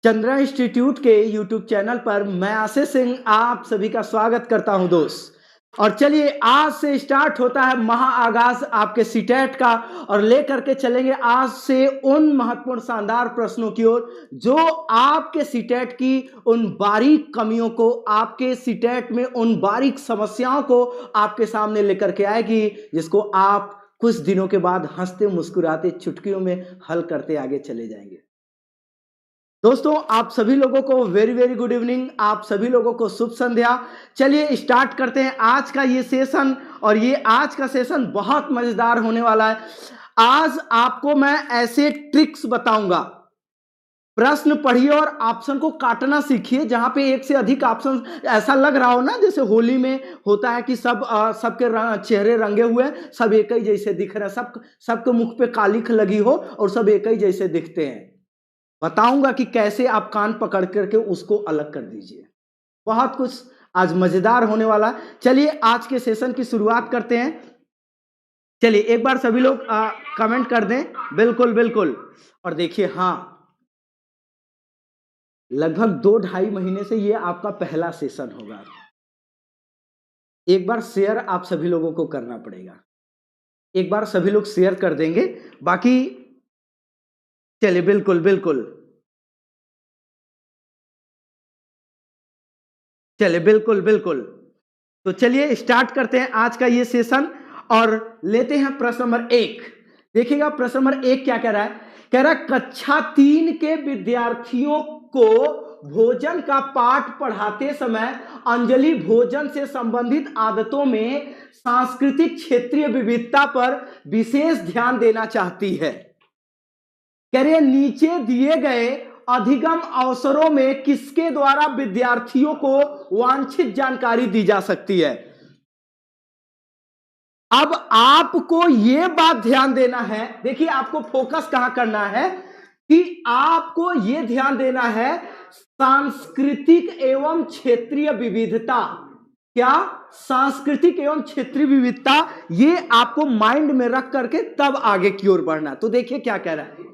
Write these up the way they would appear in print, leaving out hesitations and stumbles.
Chandra institute के YouTube channel पर मैं आशीष सिंह आप सभी का स्वागत करता हूं दोस्त। और चलिए आज से स्टार्ट होता है महाआगाज आपके सीटेट का और लेकर के चलेंगे आज से उन महत्वपूर्ण शानदार प्रश्नों की ओर जो आपके सीटेट की उन बारीक कमियों को, आपके सीटेट में उन बारीक समस्याओं को आपके सामने लेकर के आएगी, जिसको आप कुछ दिनों के बाद हंसते मुस्कुराते चुटकियों में हल करते आगे चले जाएंगे। दोस्तों आप सभी लोगों को वेरी वेरी गुड इवनिंग, आप सभी लोगों को शुभ संध्या। चलिए स्टार्ट करते हैं आज का ये सेशन। और ये आज का सेशन बहुत मजेदार होने वाला है। आज आपको मैं ऐसे ट्रिक्स बताऊंगा। प्रश्न पढ़िए और ऑप्शन को काटना सीखिए। जहां पे एक से अधिक ऑप्शन ऐसा लग रहा हो ना, जैसे होली में होता है कि सबके चेहरे रंगे हुए, सब एक ही जैसे दिख रहे हैं, सबके मुख पे कालिख लगी हो और सब एक ही जैसे दिखते हैं। बताऊंगा कि कैसे आप कान पकड़ करके उसको अलग कर दीजिए। बहुत कुछ आज मजेदार होने वाला है। चलिए आज के सेशन की शुरुआत करते हैं। चलिए एक बार सभी लोग कमेंट कर दें। बिल्कुल बिल्कुल। और देखिए, हाँ, लगभग 2-2.5 महीने से ये आपका पहला सेशन होगा। एक बार शेयर आप सभी लोगों को करना पड़ेगा। एक बार सभी लोग शेयर कर देंगे, बाकी चलिए बिल्कुल बिल्कुल, चलिए बिल्कुल बिल्कुल। तो चलिए स्टार्ट करते हैं आज का ये सेशन और लेते हैं प्रश्न नंबर 1। देखिएगा प्रश्न नंबर 1 क्या कह रहा है। कह रहा है कक्षा 3 के विद्यार्थियों को भोजन का पाठ पढ़ाते समय अंजलि भोजन से संबंधित आदतों में सांस्कृतिक क्षेत्रीय विविधता पर विशेष ध्यान देना चाहती है। कह रहे नीचे दिए गए अधिगम अवसरों में किसके द्वारा विद्यार्थियों को वांछित जानकारी दी जा सकती है। अब आपको यह बात ध्यान देना है, देखिए आपको फोकस कहां करना है कि आपको यह ध्यान देना है सांस्कृतिक एवं क्षेत्रीय विविधता। क्या? सांस्कृतिक एवं क्षेत्रीय विविधता, ये आपको माइंड में रख करके तब आगे की ओर बढ़ना। तो देखिए क्या कह रहा है।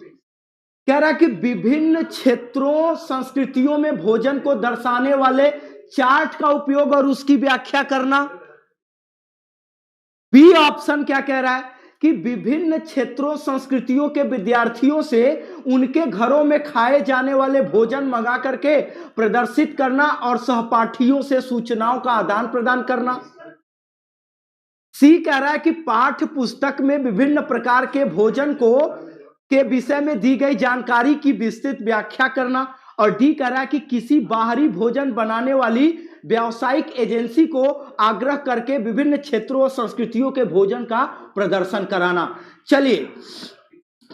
कह रहा है कि विभिन्न क्षेत्रों संस्कृतियों में भोजन को दर्शाने वाले चार्ट का उपयोग और उसकी व्याख्या करना। बी ऑप्शन क्या कह रहा है कि विभिन्न क्षेत्रों संस्कृतियों के विद्यार्थियों से उनके घरों में खाए जाने वाले भोजन मंगा करके प्रदर्शित करना और सहपाठियों से सूचनाओं का आदान प्रदान करना। सी कह रहा है कि पाठ्य पुस्तक में विभिन्न प्रकार के भोजन के विषय में दी गई जानकारी की विस्तृत व्याख्या करना। और डी कह रहा है कि किसी बाहरी भोजन बनाने वाली व्यावसायिक एजेंसी को आग्रह करके विभिन्न क्षेत्रों और संस्कृतियों के भोजन का प्रदर्शन कराना। चलिए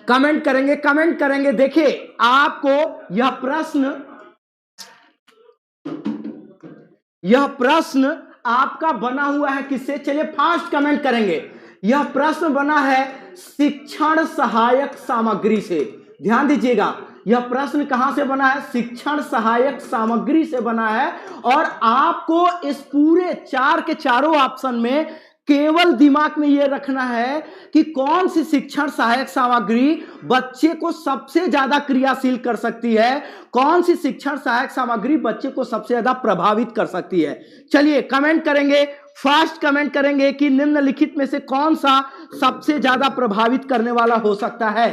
कमेंट करेंगे। देखिए आपको यह प्रश्न आपका बना हुआ है किससे। चलिए फास्ट कमेंट करेंगे। यह प्रश्न बना है शिक्षण सहायक सामग्री से। ध्यान दीजिएगा, यह प्रश्न कहां से बना है? शिक्षण सहायक सामग्री से बना है। और आपको इस पूरे 4 के चारों ऑप्शन में केवल दिमाग में यह रखना है कि कौन सी शिक्षण सहायक सामग्री बच्चे को सबसे ज्यादा क्रियाशील कर सकती है, कौन सी शिक्षण सहायक सामग्री बच्चे को सबसे ज्यादा प्रभावित कर सकती है। चलिए कमेंट करेंगे, फास्ट कमेंट करेंगे कि निम्नलिखित में से कौन सा सबसे ज्यादा प्रभावित करने वाला हो सकता है।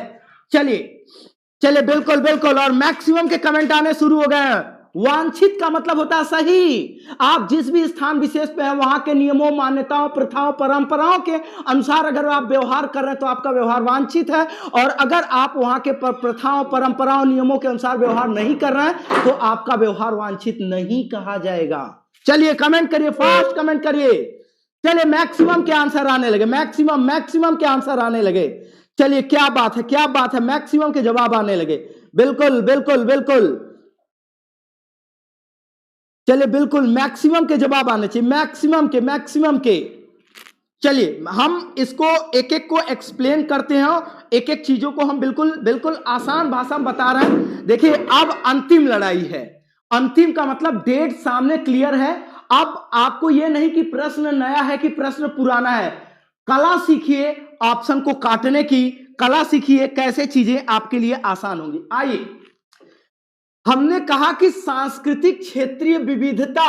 चलिए बिल्कुल। और मैक्सिमम के कमेंट आने शुरू हो गए हैं। वांछित का मतलब होता है सही। आप जिस भी स्थान विशेष पे हैं वहां के नियमों, मान्यताओं, प्रथाओं, परंपराओं के अनुसार अगर आप व्यवहार कर रहे हैं तो आपका व्यवहार वांछित है। और अगर आप वहां के प्रथाओं, परंपराओं, नियमों के अनुसार व्यवहार नहीं कर रहे हैं तो आपका व्यवहार वांछित नहीं कहा जाएगा। चलिए कमेंट करिए, फास्ट कमेंट करिए। चलिए मैक्सिमम के आंसर आने लगे, मैक्सिमम के आंसर आने लगे। चलिए क्या बात है, मैक्सिमम के जवाब आने लगे। बिल्कुल। चलिए बिल्कुल मैक्सिमम के जवाब आने चाहिए, मैक्सिमम के। चलिए हम इसको एक एक को एक्सप्लेन करते हैं, एक एक चीजों को हम बिल्कुल आसान भाषा में बता रहे हैं। देखिए अब अंतिम लड़ाई है। अंतिम का मतलब डेट सामने क्लियर है। अब आपको यह नहीं कि प्रश्न नया है कि प्रश्न पुराना है। कला सीखिए, ऑप्शन को काटने की कला सीखिए, कैसे चीजें आपके लिए आसान होंगी। आइए हमने कहा कि सांस्कृतिक क्षेत्रीय विविधता,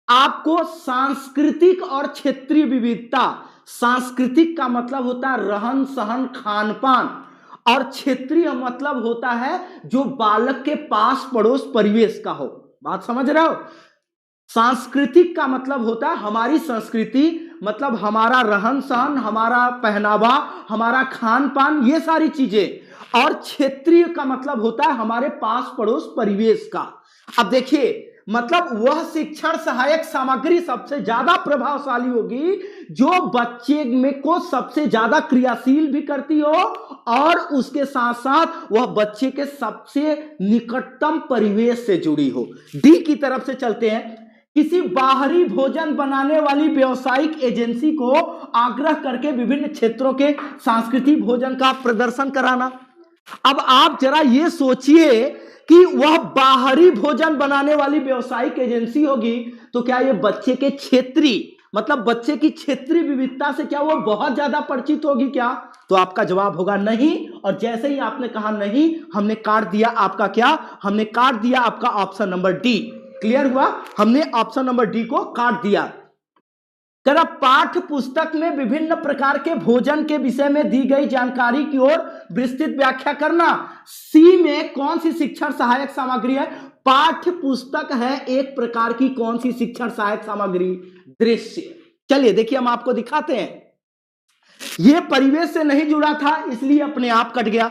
आपको सांस्कृतिक और क्षेत्रीय विविधता, सांस्कृतिक का मतलब होता है रहन सहन खान पान, और क्षेत्रीय मतलब होता है जो बालक के पास पड़ोस परिवेश का हो। बात समझ रहे हो? सांस्कृतिक का मतलब होता है हमारी संस्कृति, मतलब हमारा रहन सहन, हमारा पहनावा, हमारा खान पान, ये सारी चीजें। और क्षेत्रीय का मतलब होता है हमारे पास पड़ोस परिवेश का। अब देखिए, मतलब वह शिक्षण सहायक सामग्री सबसे ज्यादा प्रभावशाली होगी जो बच्चे में को सबसे ज्यादा क्रियाशील भी करती हो और उसके साथ साथ वह बच्चे के सबसे निकटतम परिवेश से जुड़ी हो। डी की तरफ से चलते हैं। किसी बाहरी भोजन बनाने वाली व्यावसायिक एजेंसी को आग्रह करके विभिन्न क्षेत्रों के सांस्कृतिक भोजन का प्रदर्शन कराना। अब आप जरा ये सोचिए कि वह बाहरी भोजन बनाने वाली व्यावसायिक एजेंसी होगी तो क्या ये बच्चे के क्षेत्रीय, मतलब बच्चे की क्षेत्रीय विविधता से क्या वो बहुत ज्यादा परिचित होगी क्या? तो आपका जवाब होगा नहीं। और जैसे ही आपने कहा नहीं, हमने काट दिया आपका क्या? हमने काट दिया आपका ऑप्शन नंबर डी। क्लियर हुआ? हमने ऑप्शन नंबर डी को काट दिया। कह पाठ्य पुस्तक में विभिन्न प्रकार के भोजन के विषय में दी गई जानकारी की ओर विस्तृत व्याख्या करना। सी में कौन सी शिक्षण सहायक सामग्री है? पाठ्य पुस्तक है एक प्रकार की कौन सी शिक्षण सहायक सामग्री? दृश्य। चलिए देखिए, हम आपको दिखाते हैं। यह परिवेश से नहीं जुड़ा था इसलिए अपने आप कट गया।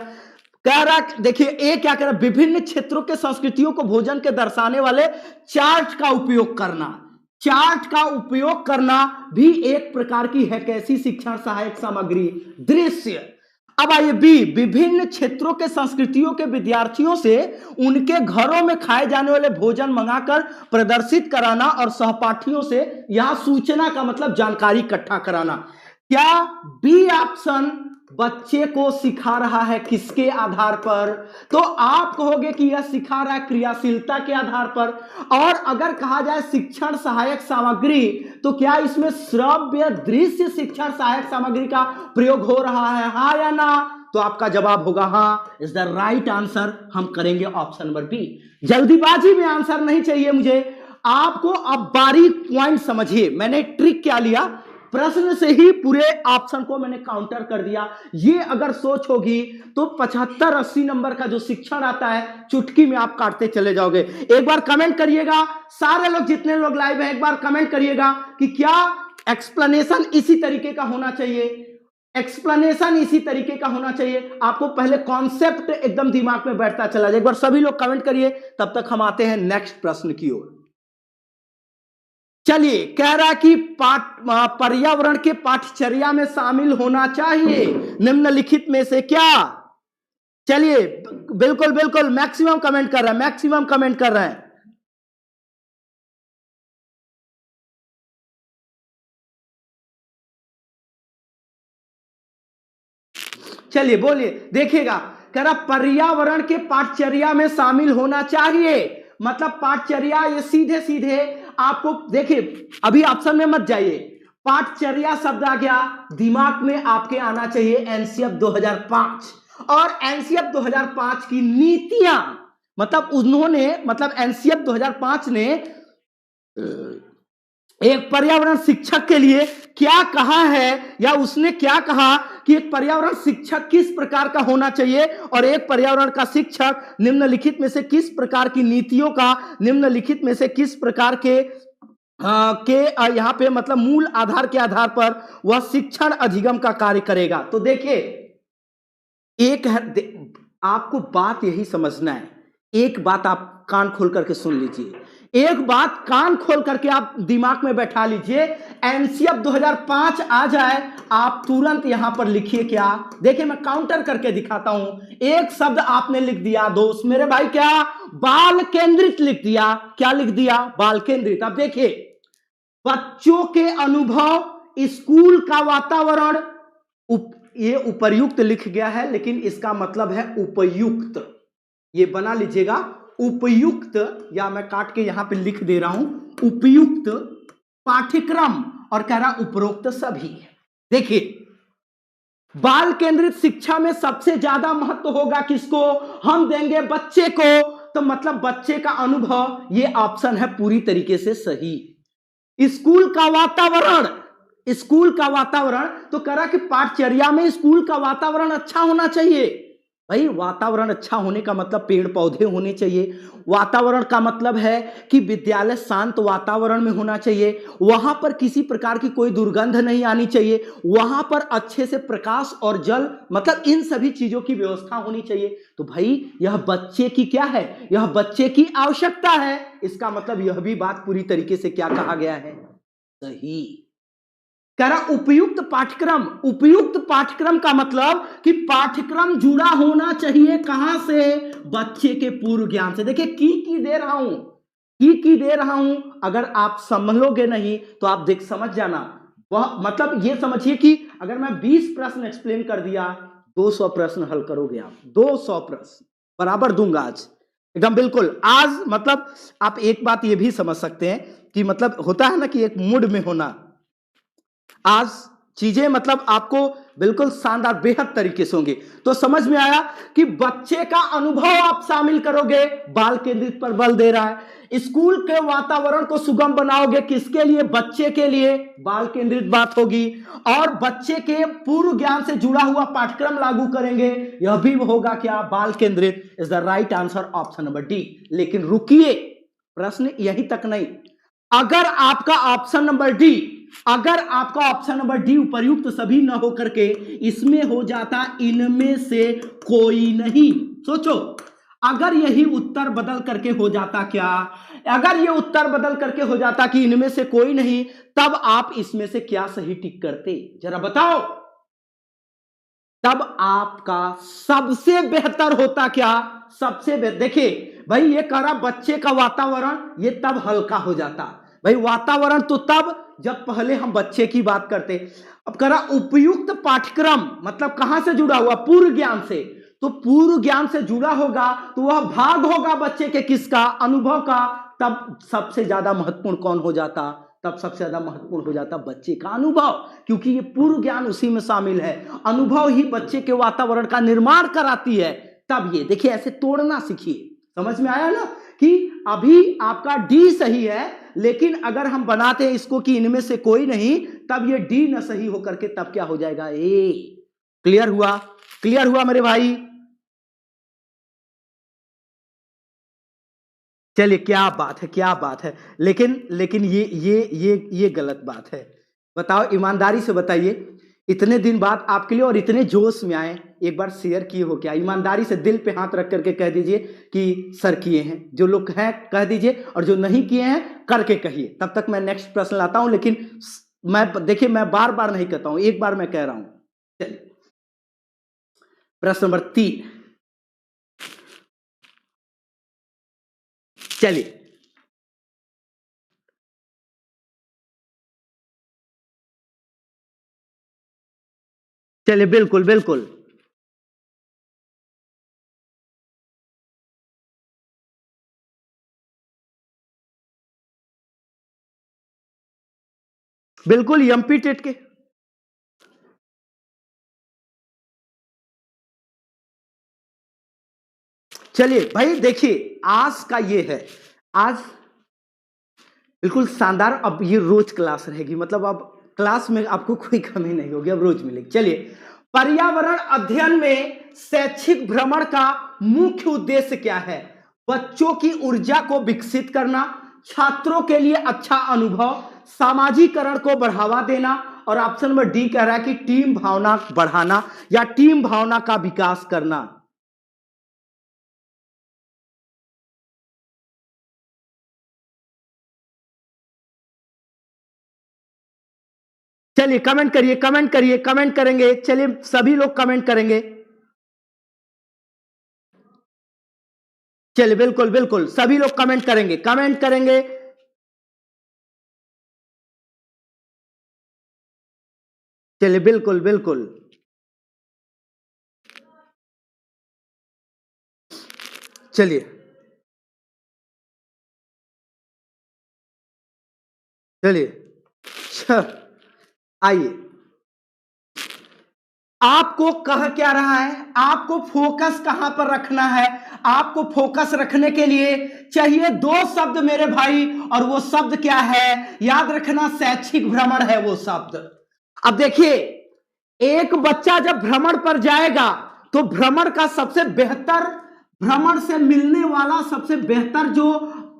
कह रहा, देखिए ए क्या कह रहा, विभिन्न क्षेत्रों के संस्कृतियों को भोजन के दर्शाने वाले चार्ट का उपयोग करना। चार्ट का उपयोग करना भी एक प्रकार की है कैसी शिक्षण सहायक सामग्री? दृश्य। अब आइए बी, विभिन्न क्षेत्रों के संस्कृतियों के विद्यार्थियों से उनके घरों में खाए जाने वाले भोजन मंगाकर प्रदर्शित कराना और सहपाठियों से यहां सूचना का मतलब जानकारी इकट्ठा कराना। क्या बी ऑप्शन बच्चे को सिखा रहा है किसके आधार पर? तो आप कहोगे कि यह सिखा रहा है क्रियाशीलता के आधार पर। और अगर कहा जाए शिक्षण सहायक सामग्री तो क्या इसमें श्रव्य दृश्य शिक्षण सहायक सामग्री का प्रयोग हो रहा है, हाँ या ना? तो आपका जवाब होगा हाँ, इज द राइट आंसर। हम करेंगे ऑप्शन नंबर बी। जल्दीबाजी में आंसर नहीं चाहिए मुझे, आपको अब बारीक पॉइंट समझिए। मैंने ट्रिक क्या लिया, प्रश्न से ही पूरे ऑप्शन को मैंने काउंटर कर दिया। ये अगर सोच होगी तो 75-80 नंबर का जो शिक्षण आता है चुटकी में आप काटते चले जाओगे। एक बार कमेंट करिएगा, सारे लोग जितने लोग लाइव हैं एक बार कमेंट करिएगा कि क्या एक्सप्लेनेशन इसी तरीके का होना चाहिए। एक्सप्लेनेशन इसी तरीके का होना चाहिए। आपको पहले कॉन्सेप्ट एकदम दिमाग में बैठता चला जाए। एक बार सभी लोग कमेंट करिए, तब तक हम आते हैं नेक्स्ट प्रश्न की ओर। चलिए, कह रहा है कि पर्यावरण के पाठ्यचर्या में शामिल होना चाहिए निम्नलिखित में से क्या? चलिए, बिल्कुल बिल्कुल मैक्सिमम कमेंट कर रहे हैं, मैक्सिमम कमेंट कर रहे हैं। चलिए बोलिए, देखिएगा। कह रहा पर्यावरण के पाठ्यचर्या में शामिल होना चाहिए, मतलब पाठ्यचर्या ये सीधे सीधे आपको, देखिए अभी ऑप्शन में मत जाइए। पाठ्यचर्या शब्द आ गया, दिमाग में आपके आना चाहिए एनसीएफ 2005। और एनसीएफ 2005 की नीतियां, मतलब उन्होंने, मतलब एनसीएफ 2005 ने एक पर्यावरण शिक्षक के लिए क्या कहा है, या उसने क्या कहा कि एक पर्यावरण शिक्षक किस प्रकार का होना चाहिए और एक पर्यावरण का शिक्षक निम्नलिखित में से किस प्रकार की नीतियों का, निम्नलिखित में से किस प्रकार के यहां पे मतलब मूल आधार के आधार पर वह शिक्षण अधिगम का कार्य करेगा। तो देखिए, एक आपको बात यही समझना है, एक बात आप कान खोल करके सुन लीजिए, एक बात कान खोल करके आप दिमाग में बैठा लीजिए। एनसीएफ 2005 आ जाए, आप तुरंत यहां पर लिखिए क्या? देखिए मैं काउंटर करके दिखाता हूं। एक शब्द आपने लिख दिया दोस्त मेरे भाई, क्या? बाल केंद्रित लिख दिया। क्या लिख दिया? बाल केंद्रित। अब देखिए, बच्चों के अनुभव, स्कूल का वातावरण, ये उपर्युक्त लिख गया है लेकिन इसका मतलब है उपयुक्त। ये बना लीजिएगा, उपयुक्त, या मैं काट के यहां पे लिख दे रहा हूं उपयुक्त पाठ्यक्रम, और कह रहा उपरोक्त सभी। देखिए, बाल केंद्रित शिक्षा में सबसे ज्यादा महत्व होगा किसको? हम देंगे बच्चे को। तो मतलब बच्चे का अनुभव, ये ऑप्शन है पूरी तरीके से सही। स्कूल का वातावरण, स्कूल का वातावरण तो करा कि पाठचर्या में स्कूल का वातावरण अच्छा होना चाहिए। भाई वातावरण अच्छा होने का मतलब पेड़ पौधे होने चाहिए, वातावरण का मतलब है कि विद्यालय शांत वातावरण में होना चाहिए, वहां पर किसी प्रकार की कोई दुर्गंध नहीं आनी चाहिए, वहां पर अच्छे से प्रकाश और जल, मतलब इन सभी चीजों की व्यवस्था होनी चाहिए। तो भाई यह बच्चे की क्या है, यह बच्चे की आवश्यकता है। इसका मतलब यह भी बात पूरी तरीके से क्या कहा गया है, सही। कह रहा उपयुक्त पाठ्यक्रम, उपयुक्त पाठ्यक्रम का मतलब कि पाठ्यक्रम जुड़ा होना चाहिए कहां से, बच्चे के पूर्व ज्ञान से। देखिए की दे रहा हूं, की दे रहा हूं, अगर आप समझोगे नहीं तो आप देख समझ जाना। वह मतलब ये समझिए कि अगर मैं 20 प्रश्न एक्सप्लेन कर दिया, 200 प्रश्न हल करोगे आप, 200 प्रश्न बराबर दूंगा आज एकदम बिल्कुल। आज मतलब आप एक बात ये भी समझ सकते हैं कि मतलब होता है ना कि एक मूड में होना, आज चीजें मतलब आपको बिल्कुल शानदार बेहद तरीके से होंगी। तो समझ में आया कि बच्चे का अनुभव आप शामिल करोगे, बाल केंद्रित पर बल दे रहा है। स्कूल के वातावरण को सुगम बनाओगे, किसके लिए, बच्चे के लिए, बाल केंद्रित बात होगी। और बच्चे के पूर्व ज्ञान से जुड़ा हुआ पाठ्यक्रम लागू करेंगे, यह भी होगा क्या, बाल केंद्रित। Is the right answer option number D. लेकिन रुकिए, प्रश्न यहीं तक नहीं। अगर आपका ऑप्शन नंबर डी, अगर आपका ऑप्शन नंबर डी उपर्युक्त सभी न होकर के इसमें हो जाता इनमें से कोई नहीं, सोचो अगर यही उत्तर बदल करके हो जाता क्या, अगर ये उत्तर बदल करके हो जाता कि इनमें से कोई नहीं, तब आप इसमें से क्या सही टिक करते, जरा बताओ। तब आपका सबसे बेहतर होता क्या, सबसे बेहतर। देखिए भाई ये कह रहा बच्चे का वातावरण, ये तब हल्का हो जाता। भाई वातावरण तो तब जब पहले हम बच्चे की बात करते। अब कह रहा उपयुक्त पाठ्यक्रम, मतलब कहां से जुड़ा हुआ, पूर्व ज्ञान से। तो पूर्व ज्ञान से जुड़ा होगा तो वह भाग होगा बच्चे के किसका, अनुभव का। तब सबसे ज्यादा महत्वपूर्ण कौन हो जाता, तब सबसे ज्यादा महत्वपूर्ण हो जाता बच्चे का अनुभव, क्योंकि ये पूर्व ज्ञान उसी में शामिल है। अनुभव ही बच्चे के वातावरण का निर्माण कराती है। तब ये देखिए ऐसे तोड़ना सीखिए, समझ में आया ना कि अभी आपका डी सही है, लेकिन अगर हम बनाते हैं इसको कि इनमें से कोई नहीं, तब ये डी न सही होकर के तब क्या हो जाएगा, ए। क्लियर हुआ, क्लियर हुआ मेरे भाई। चलिए क्या बात है, क्या बात है। लेकिन लेकिन ये गलत बात है। बताओ ईमानदारी से बताइए, इतने दिन बाद आपके लिए और इतने जोश में आए, एक बार शेयर किए हो क्या, ईमानदारी से दिल पे हाथ रख करके कह दीजिए कि सर किए हैं, जो लोग हैं कह दीजिए, और जो नहीं किए हैं करके कहिए। तब तक मैं नेक्स्ट प्रश्न लाता हूं, लेकिन मैं देखिए मैं बार बार नहीं कहता हूं, एक बार मैं कह रहा हूं। चलिए प्रश्न नंबर 3। चलिए चलिए बिल्कुल बिल्कुल बिल्कुल एमपी टेट के। चलिए भाई देखिए आज का ये है, आज बिल्कुल शानदार। अब ये रोज क्लास रहेगी, मतलब अब क्लास में आपको कोई कमी नहीं होगी, अब रोज मिलेगी। चलिए पर्यावरण अध्ययन में शैक्षिक भ्रमण का मुख्य उद्देश्य क्या है, बच्चों की ऊर्जा को विकसित करना, छात्रों के लिए अच्छा अनुभव, सामाजिकरण को बढ़ावा देना, और ऑप्शन नंबर डी कह रहा है कि टीम भावना बढ़ाना या टीम भावना का विकास करना। चलिए कमेंट करिए, कमेंट करिए, कमेंट करेंगे, चलिए सभी लोग कमेंट करेंगे। चलिए बिल्कुल बिल्कुल सभी लोग कमेंट करेंगे, कमेंट करेंगे। चलिए बिल्कुल बिल्कुल। चलिए चलिए आइए आपको कह क्या रहा है, आपको फोकस कहां पर रखना है। आपको फोकस रखने के लिए चाहिए दो शब्द मेरे भाई, और वो शब्द क्या है, याद रखना, शैक्षिक भ्रमण है वो शब्द। अब देखिए, एक बच्चा जब भ्रमण पर जाएगा तो भ्रमण का सबसे बेहतर, भ्रमण से मिलने वाला सबसे बेहतर जो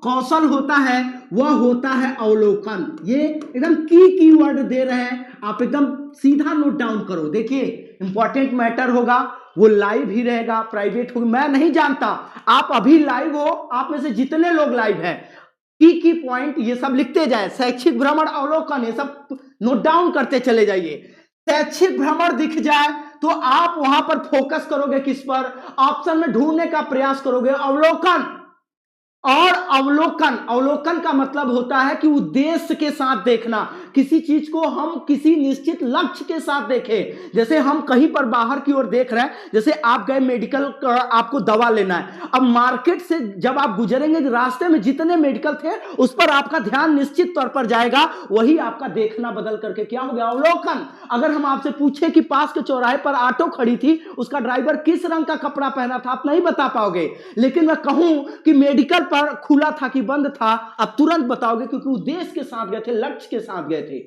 कौशल होता है वह होता है अवलोकन। ये एकदम की वर्ड दे रहे हैं, आप एकदम सीधा नोट डाउन करो। देखिए, इंपॉर्टेंट मैटर होगा, वो लाइव ही रहेगा, प्राइवेट होगा, मैं नहीं जानता। आप अभी लाइव हो, आप में से जितने लोग लाइव हैं, की पॉइंट ये सब लिखते जाए, शैक्षिक भ्रमण, अवलोकन, ये सब नोट डाउन करते चले जाइए। शैक्षिक भ्रमण दिख जाए तो आप वहां पर फोकस करोगे, किस पर, ऑप्शन में ढूंढने का प्रयास करोगे अवलोकन। और अवलोकन, अवलोकन का मतलब होता है कि उद्देश्य के साथ देखना, किसी चीज को हम किसी निश्चित लक्ष्य के साथ देखें। जैसे हम कहीं पर बाहर की ओर देख रहे हैं, जैसे आप गए मेडिकल, आपको दवा लेना है, अब मार्केट से जब आप गुजरेंगे, रास्ते में जितने मेडिकल थे उस पर आपका ध्यान निश्चित तौर पर जाएगा, वही आपका देखना बदल करके क्या हो गया, अवलोकन। अगर हम आपसे पूछे कि पास के चौराहे पर ऑटो खड़ी थी, उसका ड्राइवर किस रंग का कपड़ा पहना था, आप नहीं बता पाओगे, लेकिन मैं कहूं कि मेडिकल पर खुला था कि बंद था, आप तुरंत बताओगे, क्योंकि उद्देश्य के साथ गए थे, लक्ष्य के साथ गए थे।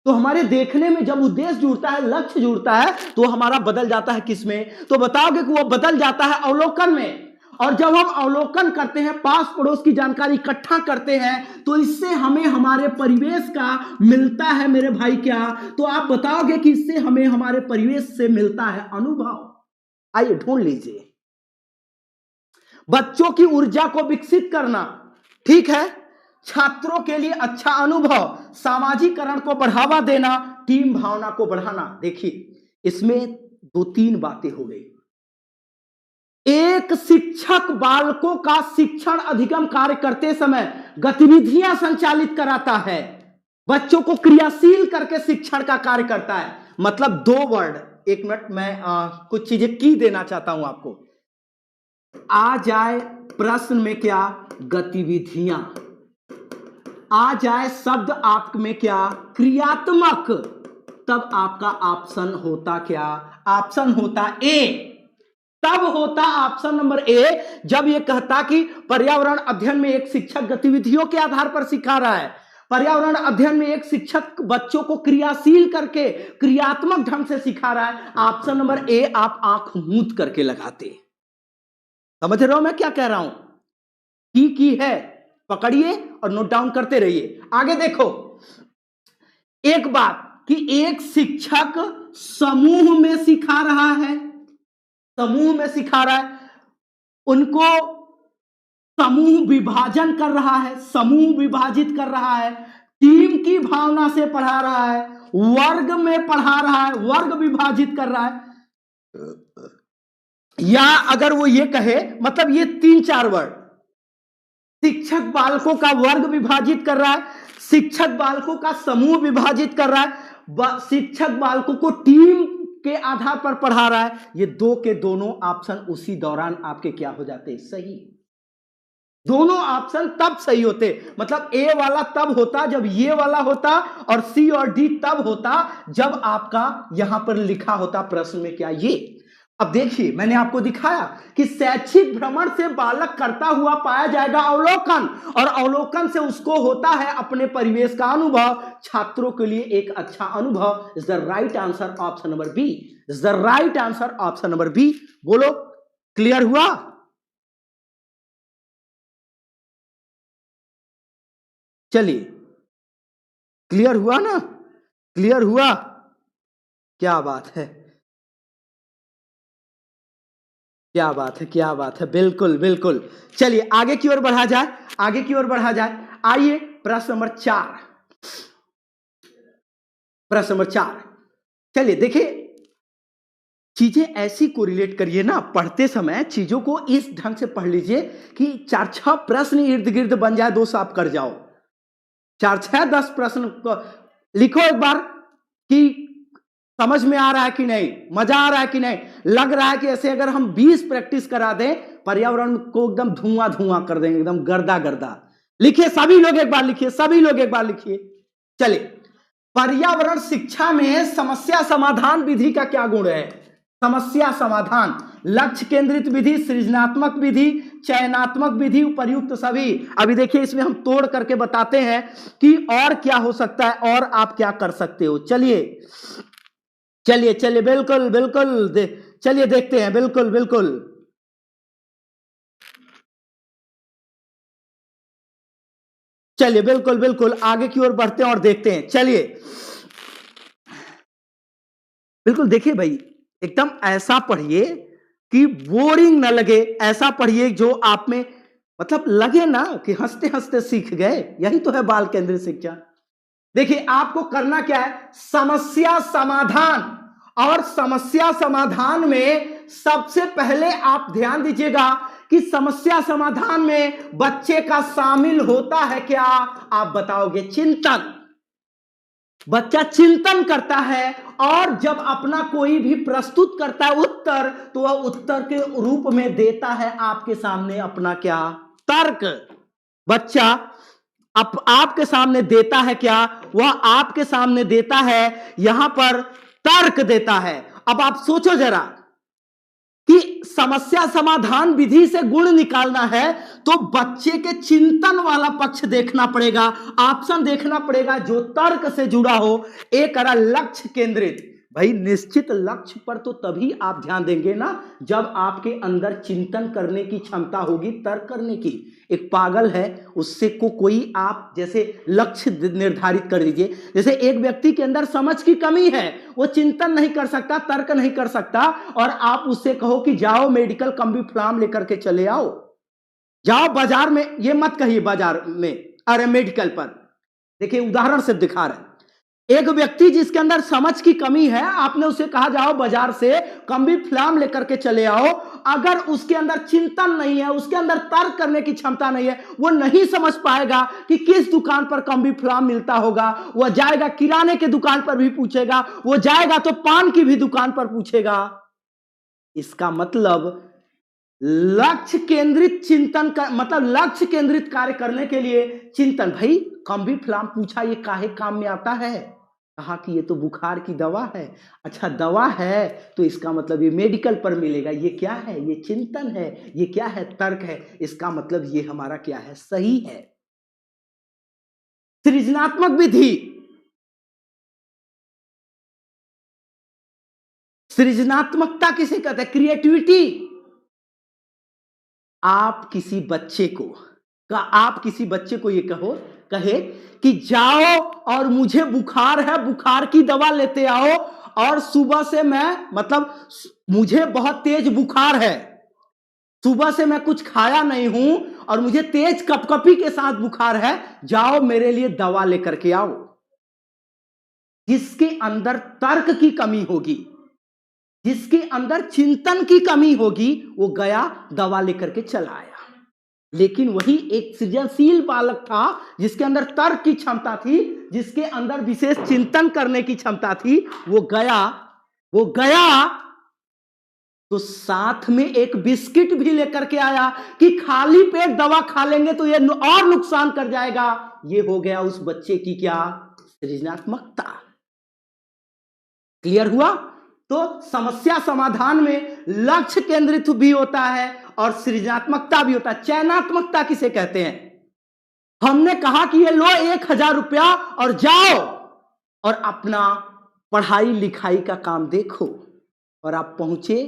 तो हमारे देखने में जब उद्देश्य जुड़ता है, लक्ष्य जुड़ता है, तो हमारा बदल जाता है किसमें, तो बताओगे कि वो बदल जाता है अवलोकन में। और जब हम अवलोकन करते हैं, पास पड़ोस की जानकारी इकट्ठा करते हैं, तो इससे हमें हमारे परिवेश का मिलता है मेरे भाई क्या, तो आप बताओगे कि इससे हमें हमारे परिवेश से मिलता है अनुभव। आइए ढूंढ लीजिए। बच्चों की ऊर्जा को विकसित करना, ठीक है, छात्रों के लिए अच्छा अनुभव, सामाजिकरण को बढ़ावा देना, टीम भावना को बढ़ाना। देखिए, इसमें दो तीन बातें हो गई। एक शिक्षक बालकों का शिक्षण अधिगम कार्य करते समय गतिविधियां संचालित कराता है, बच्चों को क्रियाशील करके शिक्षण का कार्य करता है। मतलब दो वर्ड, एक मिनट, मैं कुछ चीजें की देना चाहता हूं आपको। आ जाए प्रश्न में क्या, गतिविधियां, आ जाए शब्द आप में क्या, क्रियात्मक, तब आपका ऑप्शन होता क्या, ऑप्शन होता ए। तब होता ऑप्शन नंबर ए, जब यह कहता कि पर्यावरण अध्ययन में एक शिक्षक गतिविधियों के आधार पर सिखा रहा है, पर्यावरण अध्ययन में एक शिक्षक बच्चों को क्रियाशील करके क्रियात्मक ढंग से सिखा रहा है, ऑप्शन नंबर ए आप आंख मूंद करके लगाते। समझ रहे हो मैं क्या कह रहा हूं, की है, पकड़िए और नोट डाउन करते रहिए। आगे देखो, एक बात कि एक शिक्षक समूह में सिखा रहा है, समूह में सिखा रहा है, उनको समूह विभाजन कर रहा है, समूह विभाजित कर रहा है, टीम की भावना से पढ़ा रहा है, वर्ग में पढ़ा रहा है, वर्ग विभाजित कर रहा है, या अगर वो ये कहे, मतलब ये तीन चार वर्ड, शिक्षक बालकों का वर्ग विभाजित कर रहा है, शिक्षक बालकों का समूह विभाजित कर रहा है, शिक्षक बालकों को टीम के आधार पर पढ़ा रहा है, ये दो के दोनों ऑप्शन उसी दौरान आपके क्या हो जाते, सही। दोनों ऑप्शन तब सही होते, मतलब ए वाला तब होता जब ये वाला होता, और सी और डी तब होता जब आपका यहां पर लिखा होता प्रश्न में क्या, ये। अब देखिए, मैंने आपको दिखाया कि शैक्षिक भ्रमण से बालक करता हुआ पाया जाएगा अवलोकन, और अवलोकन से उसको होता है अपने परिवेश का अनुभव, छात्रों के लिए एक अच्छा अनुभव। Is the right answer option number B, is the right answer option number B. बोलो, क्लियर हुआ? चलिए, क्लियर हुआ ना, क्लियर हुआ, क्या बात है, क्या बात है, क्या बात है, बिल्कुल बिल्कुल। चलिए आगे की ओर बढ़ा जाए, आगे की ओर बढ़ा जाए। आइए प्रश्न नंबर 4, प्रश्न नंबर 4। चलिए देखिए, चीजें ऐसी को रिलेट करिए ना, पढ़ते समय चीजों को इस ढंग से पढ़ लीजिए कि 4-6 प्रश्न इर्द गिर्द बन जाए, 2 आप कर जाओ, 4-6-10 प्रश्न लिखो एक बार कि समझ में आ रहा है कि नहीं, मजा आ रहा है कि नहीं, लग रहा है कि ऐसे अगर हम 20 प्रैक्टिस करा दें, पर्यावरण को एकदम धुआं धुआं कर देंगे, एकदम गर्दा गर्दा। लिखिए सभी लोग एक बार, लिखिए सभी लोग एक बार, लिखिए। चलिए, पर्यावरण शिक्षा में समस्या समाधान विधि का क्या गुण है, समस्या समाधान, लक्ष्य केंद्रित विधि, सृजनात्मक विधि, चयनात्मक विधि, उपर्युक्त सभी। अभी देखिए इसमें हम तोड़ करके बताते हैं कि और क्या हो सकता है और आप क्या कर सकते हो। चलिए चलिए चलिए, बिल्कुल बिल्कुल, चलिए देखते हैं, बिल्कुल बिल्कुल। चलिए बिल्कुल बिल्कुल आगे की ओर बढ़ते हैं और देखते हैं। चलिए बिल्कुल, देखिए भाई, एकदम ऐसा पढ़िए कि बोरिंग ना लगे, ऐसा पढ़िए जो आप में मतलब लगे ना कि हंसते हंसते सीख गए। यही तो है बाल केंद्रित शिक्षा। देखिए आपको करना क्या है, समस्या समाधान। और समस्या समाधान में सबसे पहले आप ध्यान दीजिएगा कि समस्या समाधान में बच्चे का शामिल होता है क्या, आप बताओगे चिंतन। बच्चा चिंतन करता है और जब अपना कोई भी प्रस्तुत करता है उत्तर, तो वह उत्तर के रूप में देता है आपके सामने अपना क्या, तर्क। बच्चा आपके सामने देता है क्या, वह आपके सामने देता है यहां पर तर्क देता है। अब आप सोचो जरा कि समस्या समाधान विधि से गुण निकालना है तो बच्चे के चिंतन वाला पक्ष देखना पड़ेगा, ऑप्शन देखना पड़ेगा जो तर्क से जुड़ा हो। एक लक्ष्य केंद्रित, भाई निश्चित लक्ष्य पर तो तभी आप ध्यान देंगे ना जब आपके अंदर चिंतन करने की क्षमता होगी, तर्क करने की। एक पागल है, उससे को कोई आप जैसे लक्ष्य निर्धारित कर दीजिए। जैसे एक व्यक्ति के अंदर समझ की कमी है, वो चिंतन नहीं कर सकता, तर्क नहीं कर सकता, और आप उससे कहो कि जाओ मेडिकल कॉम्बी फ्लाम लेकर के चले आओ, जाओ बाजार में, ये मत कहिए बाजार में, अरे मेडिकल पर। देखिए उदाहरण से दिखा रहे हैं, एक व्यक्ति जिसके अंदर समझ की कमी है, आपने उसे कहा जाओ बाजार से कॉम्बी फ्लाम लेकर के चले आओ। अगर उसके अंदर चिंतन नहीं है, उसके अंदर तर्क करने की क्षमता नहीं है, वो नहीं समझ पाएगा कि किस दुकान पर कॉम्बी फ्लाम मिलता होगा। वह जाएगा किराने के दुकान पर भी पूछेगा, वो जाएगा तो पान की भी दुकान पर पूछेगा। इसका मतलब लक्ष्य केंद्रित चिंतन का मतलब लक्ष्य केंद्रित कार्य करने के लिए चिंतन। भाई कॉम्बी फ्लाम पूछा, ये काहे काम में आता है, कहा कि ये तो बुखार की दवा है। अच्छा दवा है तो इसका मतलब ये मेडिकल पर मिलेगा, ये क्या है, ये चिंतन है, ये क्या है, तर्क है। इसका मतलब ये हमारा क्या है, सही है। सृजनात्मक विधि, सृजनात्मकता किसे कहते हैं, क्रिएटिविटी। आप किसी बच्चे को आप किसी बच्चे को ये कहे कि जाओ और मुझे बुखार है, बुखार की दवा लेते आओ, और सुबह से मैं मतलब मुझे बहुत तेज बुखार है, सुबह से मैं कुछ खाया नहीं हूं और मुझे तेज कपकपी के साथ बुखार है, जाओ मेरे लिए दवा लेकर के आओ। जिसके अंदर तर्क की कमी होगी, जिसके अंदर चिंतन की कमी होगी, वो गया दवा लेकर के चला आया। लेकिन वही एक सृजनशील बालक था जिसके अंदर तर्क की क्षमता थी, जिसके अंदर विशेष चिंतन करने की क्षमता थी, वो गया तो साथ में एक बिस्किट भी लेकर के आया कि खाली पेट दवा खा लेंगे तो ये और नुकसान कर जाएगा। ये हो गया उस बच्चे की क्या, सृजनात्मकता। क्लियर हुआ। तो समस्या समाधान में लक्ष्य केंद्रित भी होता है और सृजनात्मकता भी होता है। चयनात्मकता किसे कहते हैं, हमने कहा कि ये लो 1,000 रुपया और जाओ और अपना पढ़ाई लिखाई का काम देखो, और आप पहुंचे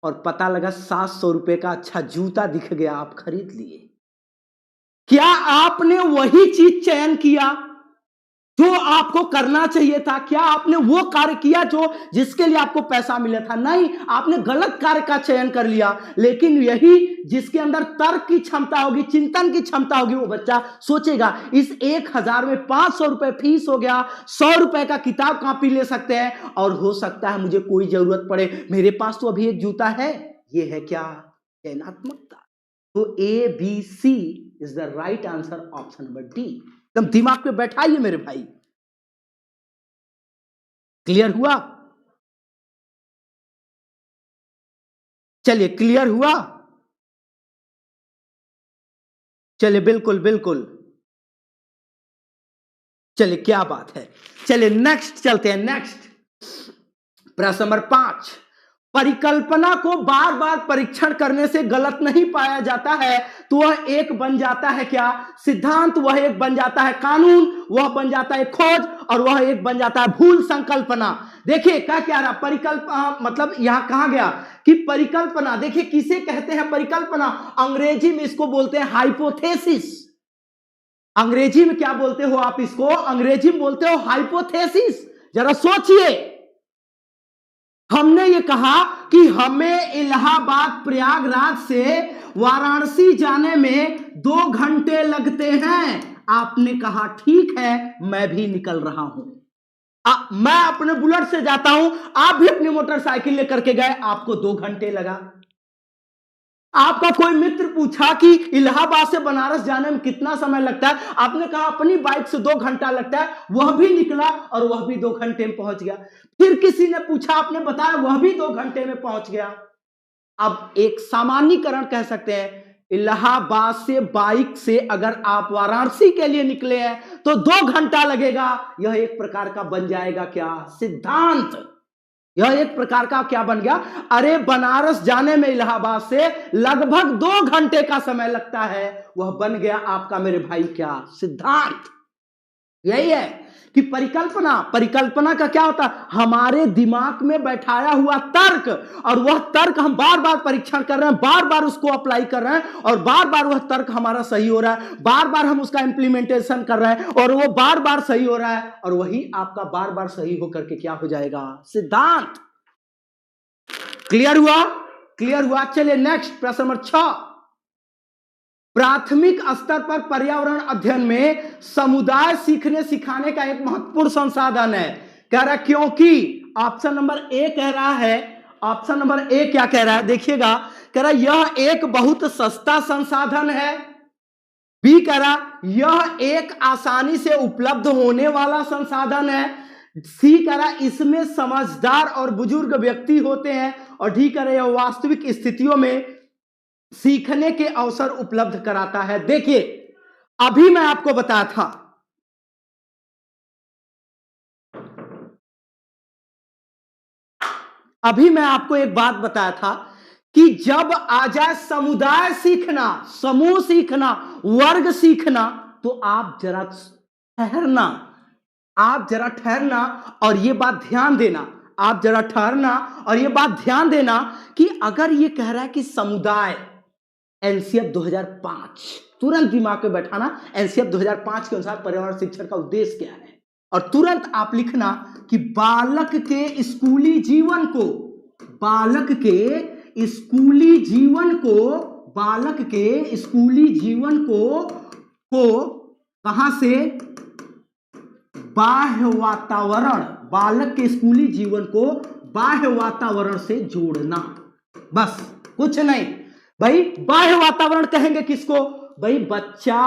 और पता लगा 700 रुपए का अच्छा जूता दिख गया, आप खरीद लिए। क्या आपने वही चीज चयन किया जो आपको करना चाहिए था? क्या आपने वो कार्य किया जो जिसके लिए आपको पैसा मिला था? नहीं, आपने गलत कार्य का चयन कर लिया। लेकिन यही जिसके अंदर तर्क की क्षमता होगी, चिंतन की क्षमता होगी, वो बच्चा सोचेगा इस 1,000 में 500 रुपए फीस हो गया, 100 रुपए का किताब कॉपी ले सकते हैं, और हो सकता है मुझे कोई जरूरत पड़े, मेरे पास तो अभी एक जूता है। ये है क्या, चयनात्मकता। तो ABC is the right answer, option number D. एकदम दिमाग पे बैठाइए मेरे भाई। क्लियर हुआ? चलिए क्लियर हुआ। चलिए बिल्कुल बिल्कुल, चलिए क्या बात है। चलिए नेक्स्ट चलते हैं, नेक्स्ट प्रश्न नंबर 5। परिकल्पना को बार बार परीक्षण करने से गलत नहीं पाया जाता है, तो वह एक बन जाता है क्या? सिद्धांत। वह एक बन जाता है कानून, वह बन जाता है खोज, और वह एक बन जाता है भूल संकल्पना। देखिए क्या क्या रहा, परिकल्पना मतलब यहां कहा गया कि परिकल्पना, देखिए किसे कहते हैं परिकल्पना? अंग्रेजी में इसको बोलते हैं हाइपोथेसिस। अंग्रेजी में क्या बोलते हो आप इसको? अंग्रेजी में बोलते हो हाइपोथेसिस। जरा सोचिए, हमने ये कहा कि हमें इलाहाबाद प्रयागराज से वाराणसी जाने में 2 घंटे लगते हैं। आपने कहा ठीक है, मैं भी निकल रहा हूं। मैं अपने बुलेट से जाता हूं, आप भी अपनी मोटरसाइकिल लेकर के गए, आपको 2 घंटे लगा। आपका कोई मित्र पूछा कि इलाहाबाद से बनारस जाने में कितना समय लगता है, आपने कहा अपनी बाइक से 2 घंटा लगता है, वह भी निकला और वह भी 2 घंटे में पहुंच गया। फिर किसी ने पूछा, आपने बताया, वह भी 2 घंटे में पहुंच गया। अब एक सामान्यीकरण कह सकते हैं, इलाहाबाद से बाइक से अगर आप वाराणसी के लिए निकले हैं तो 2 घंटा लगेगा। यह एक प्रकार का बन जाएगा क्या? सिद्धांत। यह एक प्रकार का क्या बन गया? अरे बनारस जाने में इलाहाबाद से लगभग 2 घंटे का समय लगता है, वह बन गया आपका मेरे भाई क्या? सिद्धांत। यही है कि परिकल्पना, परिकल्पना का क्या होता है? हमारे दिमाग में बैठाया हुआ तर्क, और वह तर्क हम बार बार परीक्षण कर रहे हैं, बार बार उसको अप्लाई कर रहे हैं, और बार बार वह तर्क हमारा सही हो रहा है, बार बार हम उसका इंप्लीमेंटेशन कर रहे हैं और वो बार बार सही हो रहा है, और वही आपका बार बार सही होकर के क्या हो जाएगा? सिद्धांत। क्लियर हुआ? क्लियर हुआ। चलिए नेक्स्ट प्रश्न नंबर 6। प्राथमिक स्तर पर पर्यावरण अध्ययन में समुदाय सीखने सिखाने का एक महत्वपूर्ण संसाधन है। कह रहा है क्योंकि ऑप्शन नंबर ए कह रहा है, ऑप्शन नंबर ए क्या कह रहा है देखिएगा, कह रहा है यह एक बहुत सस्ता संसाधन है। बी कह रहा यह एक आसानी से उपलब्ध होने वाला संसाधन है। सी कह रहा इसमें समझदार और बुजुर्ग व्यक्ति होते हैं, और डी कह रहा यह वास्तविक स्थितियों में सीखने के अवसर उपलब्ध कराता है। देखिए अभी मैं आपको बताया था, अभी मैं आपको एक बात बताया था कि जब आ जाए समुदाय सीखना, समूह सीखना, वर्ग सीखना, तो आप जरा ठहरना, आप जरा ठहरना और यह बात ध्यान देना, आप जरा ठहरना और यह बात ध्यान देना कि अगर यह कह रहा है कि समुदाय, एनसीएफ 2005, तुरंत दिमाग में बैठाना, एनसीएफ 2005 के अनुसार पर्यावरण शिक्षण का उद्देश्य क्या है, और तुरंत आप लिखना कि बालक के स्कूली जीवन को, बालक के स्कूली जीवन को, बालक के स्कूली जीवन को कहां से? बाह्य वातावरण, बालक के स्कूली जीवन को बाह्य वातावरण से जोड़ना, बस कुछ नहीं। भाई बाह्य वातावरण कहेंगे किसको? भाई बच्चा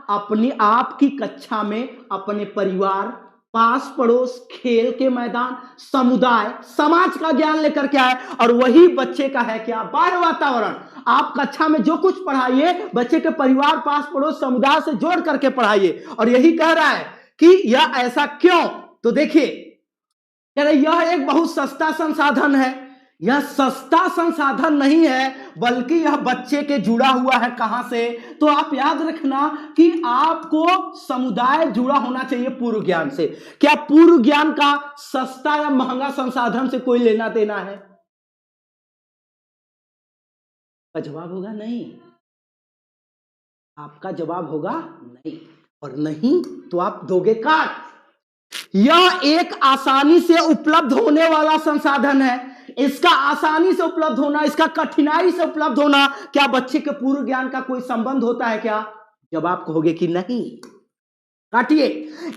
अपनी आपकी कक्षा में अपने परिवार, पास पड़ोस, खेल के मैदान, समुदाय, समाज का ज्ञान लेकर के आए, और वही बच्चे का है क्या? बाह्य वातावरण। आप कक्षा में जो कुछ पढ़ाइए, बच्चे के परिवार, पास पड़ोस, समुदाय से जोड़ करके पढ़ाइए, और यही कह रहा है कि यह ऐसा क्यों? तो देखिए कह रहे यह एक बहुत सस्ता संसाधन है। यह सस्ता संसाधन नहीं है, बल्कि यह बच्चे के जुड़ा हुआ है कहां से? तो आप याद रखना कि आपको समुदाय जुड़ा होना चाहिए पूर्व ज्ञान से। क्या पूर्व ज्ञान का सस्ता या महंगा संसाधन से कोई लेना देना है? का जवाब होगा नहीं, आपका जवाब होगा नहीं, और नहीं तो आप दोगे काट। यह एक आसानी से उपलब्ध होने वाला संसाधन है। इसका आसानी से उपलब्ध होना, इसका कठिनाई से उपलब्ध होना, क्या बच्चे के पूर्व ज्ञान का कोई संबंध होता है क्या? जवाब कहोगे कि नहीं, काटिए।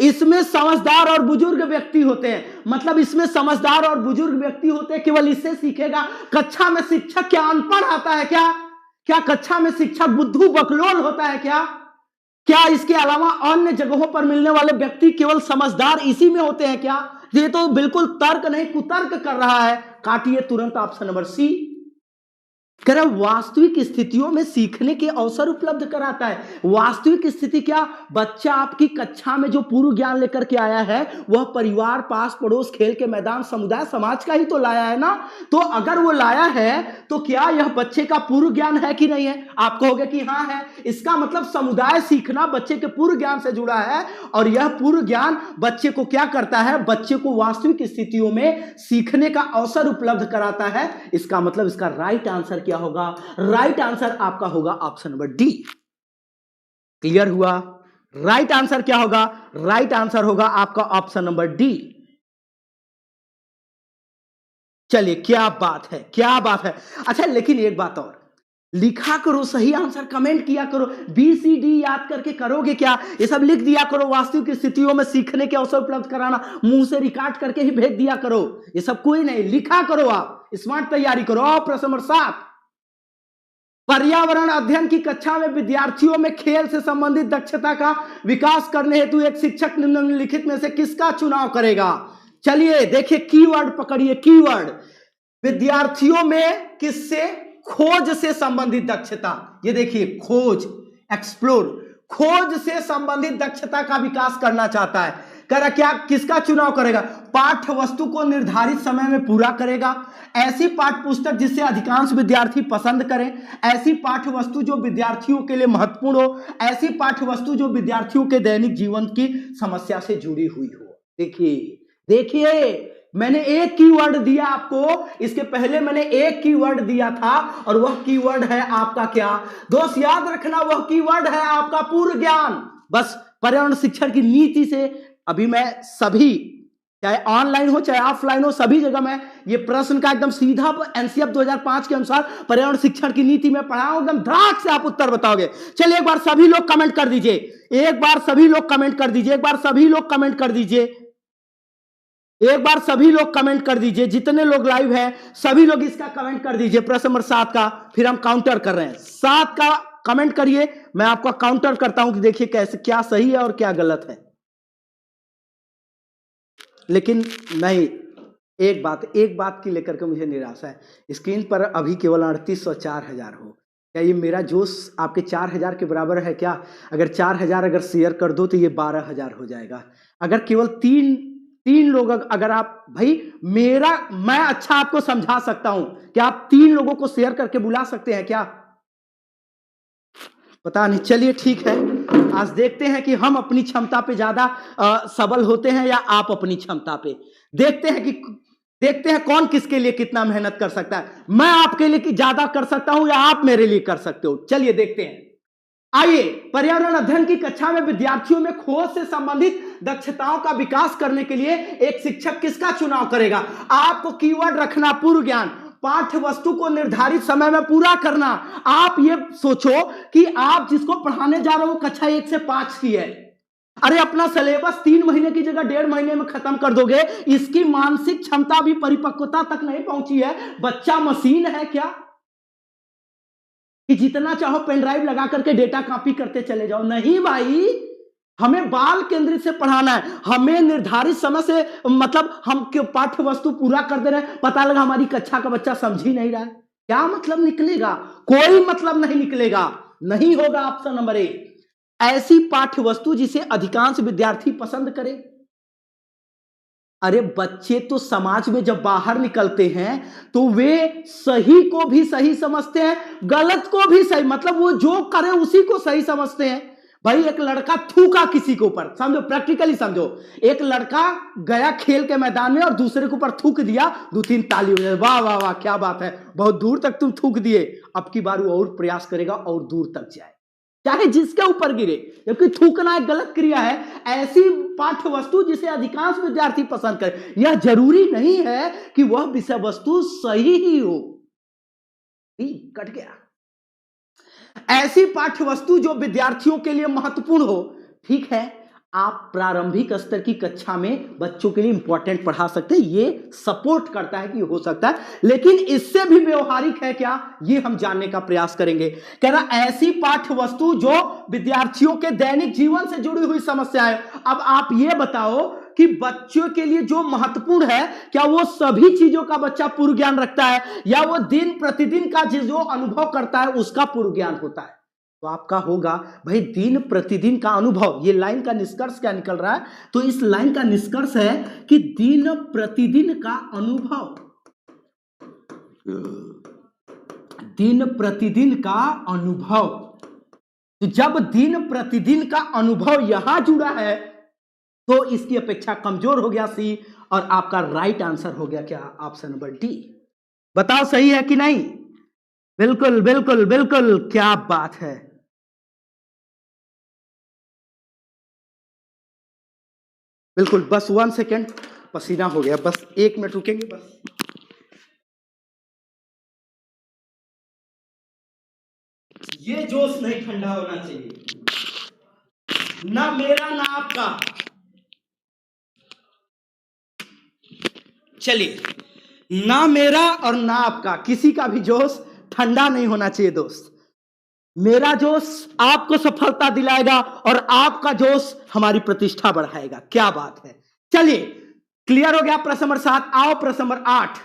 इसमें समझदार और बुजुर्ग व्यक्ति होते हैं, मतलब इसमें समझदार और बुजुर्ग व्यक्ति होते हैं, केवल इससे सीखेगा। कक्षा में शिक्षक क्या अनपढ़ आता है क्या? क्या कक्षा में शिक्षक बुद्धू बकलोल होता है क्या? क्या इसके अलावा अन्य जगहों पर मिलने वाले व्यक्ति केवल समझदार इसी में होते हैं क्या? ये तो बिल्कुल तर्क नहीं कुतर्क कर रहा है। काटिए तुरंत ऑप्शन नंबर सी। कह रहा वास्तविक स्थितियों में सीखने के अवसर उपलब्ध कराता है। वास्तविक स्थिति क्या? बच्चा आपकी कक्षा में जो पूर्व ज्ञान लेकर के आया है वह परिवार, पास पड़ोस, खेल के मैदान, समुदाय, समाज का ही तो लाया है ना। तो अगर वो लाया है तो क्या यह बच्चे का पूर्व ज्ञान है कि नहीं है? आप कहोगे कि हाँ है। इसका मतलब समुदाय सीखना बच्चे के पूर्व ज्ञान से जुड़ा है और यह पूर्व ज्ञान बच्चे को क्या करता है? बच्चे को वास्तविक स्थितियों में सीखने का अवसर उपलब्ध कराता है। इसका मतलब इसका राइट आंसर क्या होगा? राइट आंसर आपका होगा ऑप्शन नंबर डी। क्लियर हुआ? राइट आंसर क्या होगा? राइट आंसर होगा आपका ऑप्शन नंबर डी। चलिए, क्या बात है, क्या बात है। अच्छा, लेकिन एक बात और, लिखा करो सही आंसर, कमेंट किया करो। बी सी डी याद करके करोगे क्या? ये सब लिख दिया करो। वास्तविक स्थितियों में सीखने के अवसर उपलब्ध कराना, मुंह से रिकॉर्ड करके ही भेज दिया करो। ये सब कोई नहीं, लिखा करो। आप स्मार्ट तैयारी करो। और प्रश्न नंबर 7, पर्यावरण अध्ययन की कक्षा में विद्यार्थियों में खेल से संबंधित दक्षता का विकास करने हेतु एक शिक्षक निम्नलिखित में से किसका चुनाव करेगा? चलिए देखिए, कीवर्ड पकड़िए। कीवर्ड विद्यार्थियों में किससे? खोज से संबंधित दक्षता। ये देखिए, खोज, एक्सप्लोर, खोज से संबंधित दक्षता का विकास करना चाहता है। कह रहा क्या? किसका चुनाव करेगा? पाठ्य वस्तु को निर्धारित समय में पूरा करेगा, ऐसी पाठ्य पुस्तक जिसे अधिकांश विद्यार्थी पसंद करें, ऐसी पाठ्य वस्तु जो विद्यार्थियों के लिए महत्वपूर्ण हो, ऐसी पाठ्य वस्तु जो विद्यार्थियों के दैनिक जीवन की समस्या से जुड़ी हुई हो। देखिए देखिए, मैंने एक कीवर्ड दिया आपको, इसके पहले मैंने एक कीवर्ड दिया था और वह कीवर्ड है आपका क्या? दोस्त याद रखना, वह कीवर्ड है आपका पूर्व ज्ञान। बस पर्यावरण शिक्षण की नीति से अभी मैं सभी, चाहे ऑनलाइन हो चाहे ऑफलाइन हो, सभी जगह मैं ये प्रश्न का एकदम सीधा एनसीएफ 2005 के अनुसार पर्यावरण शिक्षण की नीति में पढ़ाऊं, एकदम धड़ाक से आप उत्तर बताओगे। चलिए एक बार सभी लोग कमेंट कर दीजिए, एक बार सभी लोग कमेंट कर दीजिए, एक बार सभी लोग कमेंट कर दीजिए, एक बार सभी लोग कमेंट कर दीजिए। जितने लोग लाइव हैं सभी लोग इसका कमेंट कर दीजिए, प्रश्न नंबर 7 का। फिर हम काउंटर कर रहे हैं। 7 का कमेंट करिए, मैं आपका काउंटर करता हूं कि देखिए कैसे, क्या सही है और क्या गलत है। लेकिन नहीं, एक बात की लेकर के मुझे निराशा है। स्क्रीन पर अभी केवल 3800 4000 हो। क्या ये मेरा जोश आपके 4000 के बराबर है क्या? अगर 4000 अगर शेयर कर दो तो ये 12000 हो जाएगा। अगर केवल तीन लोग, अगर आप, भाई मैं अच्छा आपको समझा सकता हूं कि आप 3 लोगों को शेयर करके बुला सकते हैं क्या? पता नहीं। चलिए ठीक है, आज देखते हैं कि हम अपनी क्षमता पे ज्यादा सबल होते हैं या आप अपनी क्षमता पे। देखते हैं कौन किसके लिए कितना मेहनत कर सकता है। मैं आपके लिए ज्यादा कर सकता हूं या आप मेरे लिए कर सकते हो। चलिए देखते हैं। आइए, पर्यावरण अध्ययन की कक्षा में विद्यार्थियों में खोज से संबंधित दक्षताओं का विकास करने के लिए एक शिक्षक किसका चुनाव करेगा? आपको कीवर्ड रखना पूर्व ज्ञान, पाठ्य वस्तु को निर्धारित समय में पूरा करना। आप ये सोचो कि आप जिसको पढ़ाने जा रहे हो कक्षा 1 से 5 की है। अरे अपना सिलेबस 3 महीने की जगह 1.5 महीने में खत्म कर दोगे। इसकी मानसिक क्षमता भी परिपक्वता तक नहीं पहुंची है। बच्चा मशीन है क्या कि जितना चाहो पेन ड्राइव लगा करके डेटा कॉपी करते चले जाओ? नहीं भाई, हमें बाल केंद्रित से पढ़ाना है। हमें निर्धारित समय से, मतलब हम क्यों पाठ्य वस्तु पूरा कर दे रहे हैं, पता लगा हमारी कक्षा का बच्चा समझ ही नहीं रहा है। क्या मतलब निकलेगा? कोई मतलब नहीं निकलेगा। नहीं होगा ऑप्शन नंबर 1। ऐसी पाठ्य वस्तु जिसे अधिकांश विद्यार्थी पसंद करें। अरे बच्चे तो समाज में जब बाहर निकलते हैं तो वे सही को भी सही समझते हैं, गलत को भी सही, मतलब वो जो करे उसी को सही समझते हैं। भाई एक लड़का थूका किसी के ऊपर, समझो, प्रैक्टिकली समझो। एक लड़का गया खेल के मैदान में और दूसरे के ऊपर थूक दिया, 2-3 ताली हो जाए, वाह वाह वाह क्या बात है, बहुत दूर तक तुम थूक दिए। अब की बार वो और प्रयास करेगा और दूर तक जाए, चाहे जिसके ऊपर गिरे, जबकि थूकना एक गलत क्रिया है। ऐसी पाठ्य वस्तु जिसे अधिकांश विद्यार्थी पसंद करें, यह जरूरी नहीं है कि वह विषय वस्तु सही ही हो। कट गया। ऐसी पाठ्य वस्तु जो विद्यार्थियों के लिए महत्वपूर्ण हो। ठीक है, आप प्रारंभिक स्तर की कक्षा में बच्चों के लिए इंपॉर्टेंट पढ़ा सकते हैं, ये सपोर्ट करता है कि हो सकता है, लेकिन इससे भी व्यवहारिक है क्या, ये हम जानने का प्रयास करेंगे। कह रहा ऐसी पाठ्य वस्तु जो विद्यार्थियों के दैनिक जीवन से जुड़ी हुई समस्या है। अब आप ये बताओ कि बच्चों के लिए जो महत्वपूर्ण है, क्या वो सभी चीजों का बच्चा पूर्व ज्ञान रखता है, या वो दिन प्रतिदिन का जो अनुभव करता है उसका पूर्व ज्ञान होता है? तो आपका होगा भाई दिन प्रतिदिन का अनुभव। ये लाइन का निष्कर्ष क्या निकल रहा है? तो इस लाइन का निष्कर्ष है कि दिन प्रतिदिन का अनुभव, दिन प्रतिदिन का अनुभव। तो जब दिन प्रतिदिन का अनुभव यहां जुड़ा है तो इसकी अपेक्षा कमजोर हो गया सी, और आपका राइट आंसर हो गया क्या? Option number D. बताओ सही है कि नहीं? बिल्कुल बिल्कुल बिल्कुल, क्या बात है। बिल्कुल, बस 1 सेकेंड, पसीना हो गया, बस 1 मिनट रुकेंगे बस। ये जोश नहीं ठंडा होना चाहिए, ना मेरा ना आपका। चलिए, ना मेरा और ना आपका, किसी का भी जोश ठंडा नहीं होना चाहिए दोस्त। मेरा जोश आपको सफलता दिलाएगा और आपका जोश हमारी प्रतिष्ठा बढ़ाएगा। क्या बात है। चलिए, क्लियर हो गया प्रश्न नंबर 7। आओ प्रश्न नंबर 8।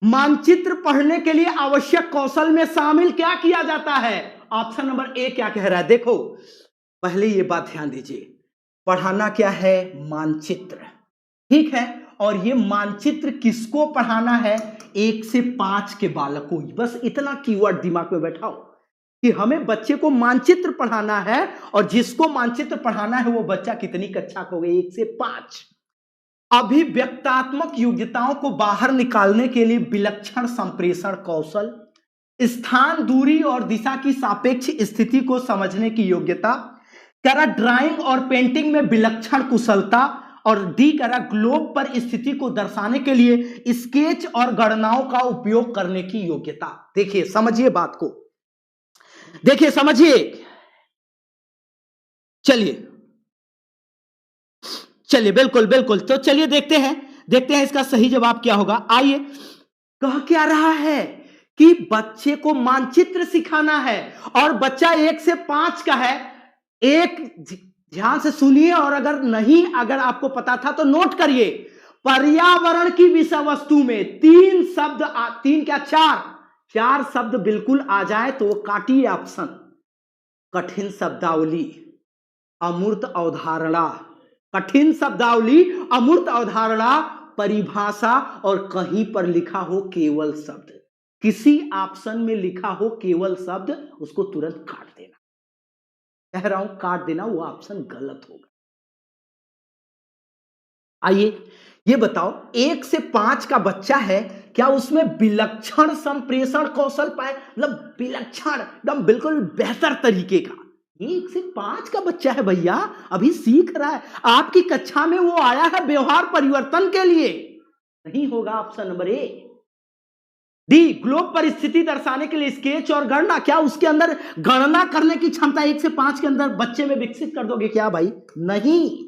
मानचित्र पढ़ने के लिए आवश्यक कौशल में शामिल क्या किया जाता है? ऑप्शन नंबर ए क्या कह रहा है? देखो, पहले ये बात ध्यान दीजिए, पढ़ाना क्या है? मानचित्र, ठीक है। और ये मानचित्र किसको पढ़ाना है? 1 से 5 के बालक को। बस इतना कीवर्ड दिमाग में बैठाओ कि हमें बच्चे को मानचित्र पढ़ाना है, और जिसको मानचित्र पढ़ाना है वो बच्चा कितनी कक्षा को? 1 से 5। अभिव्यक्तात्मक योग्यताओं को बाहर निकालने के लिए विलक्षण संप्रेषण कौशल, स्थान, दूरी और दिशा की सापेक्ष स्थिति को समझने की योग्यता, करा ड्राइंग और पेंटिंग में विलक्षण कुशलता, और डी करा ग्लोब पर स्थिति को दर्शाने के लिए स्केच और गणनाओं का उपयोग करने की योग्यता। देखिए, समझिए बात को, देखिए समझिए। चलिए बिल्कुल बिल्कुल, तो चलिए देखते हैं इसका सही जवाब क्या होगा। आइए, कह क्या रहा है कि बच्चे को मानचित्र सिखाना है, और बच्चा 1 से 5 का है। एक ध्यान से सुनिए, और अगर आपको पता था तो नोट करिए। पर्यावरण की विषय वस्तु में 3 शब्द, 3 क्या 4 शब्द बिल्कुल आ जाए तो काटिए ऑप्शन। कठिन शब्दावली, अमूर्त अवधारणा, कठिन शब्दावली, अमूर्त अवधारणा, परिभाषा, और कहीं पर लिखा हो केवल शब्द। किसी ऑप्शन में लिखा हो केवल शब्द, उसको तुरंत काट देना। कह रहा हूं काट देना, वो ऑप्शन गलत होगा। आइए, ये बताओ, 1 से 5 का बच्चा है, क्या उसमें विलक्षण संप्रेषण कौशल पाए? मतलब विलक्षण, एकदम बिल्कुल बेहतर तरीके का। 1 से 5 का बच्चा है भैया, अभी सीख रहा है। आपकी कक्षा में वो आया है व्यवहार परिवर्तन के लिए। नहीं होगा option number A. D, globe पर स्थिति दर्शाने के लिए स्केच और गणना, क्या उसके अंदर गणना करने की क्षमता 1 से 5 के अंदर बच्चे में विकसित कर दोगे क्या भाई? नहीं।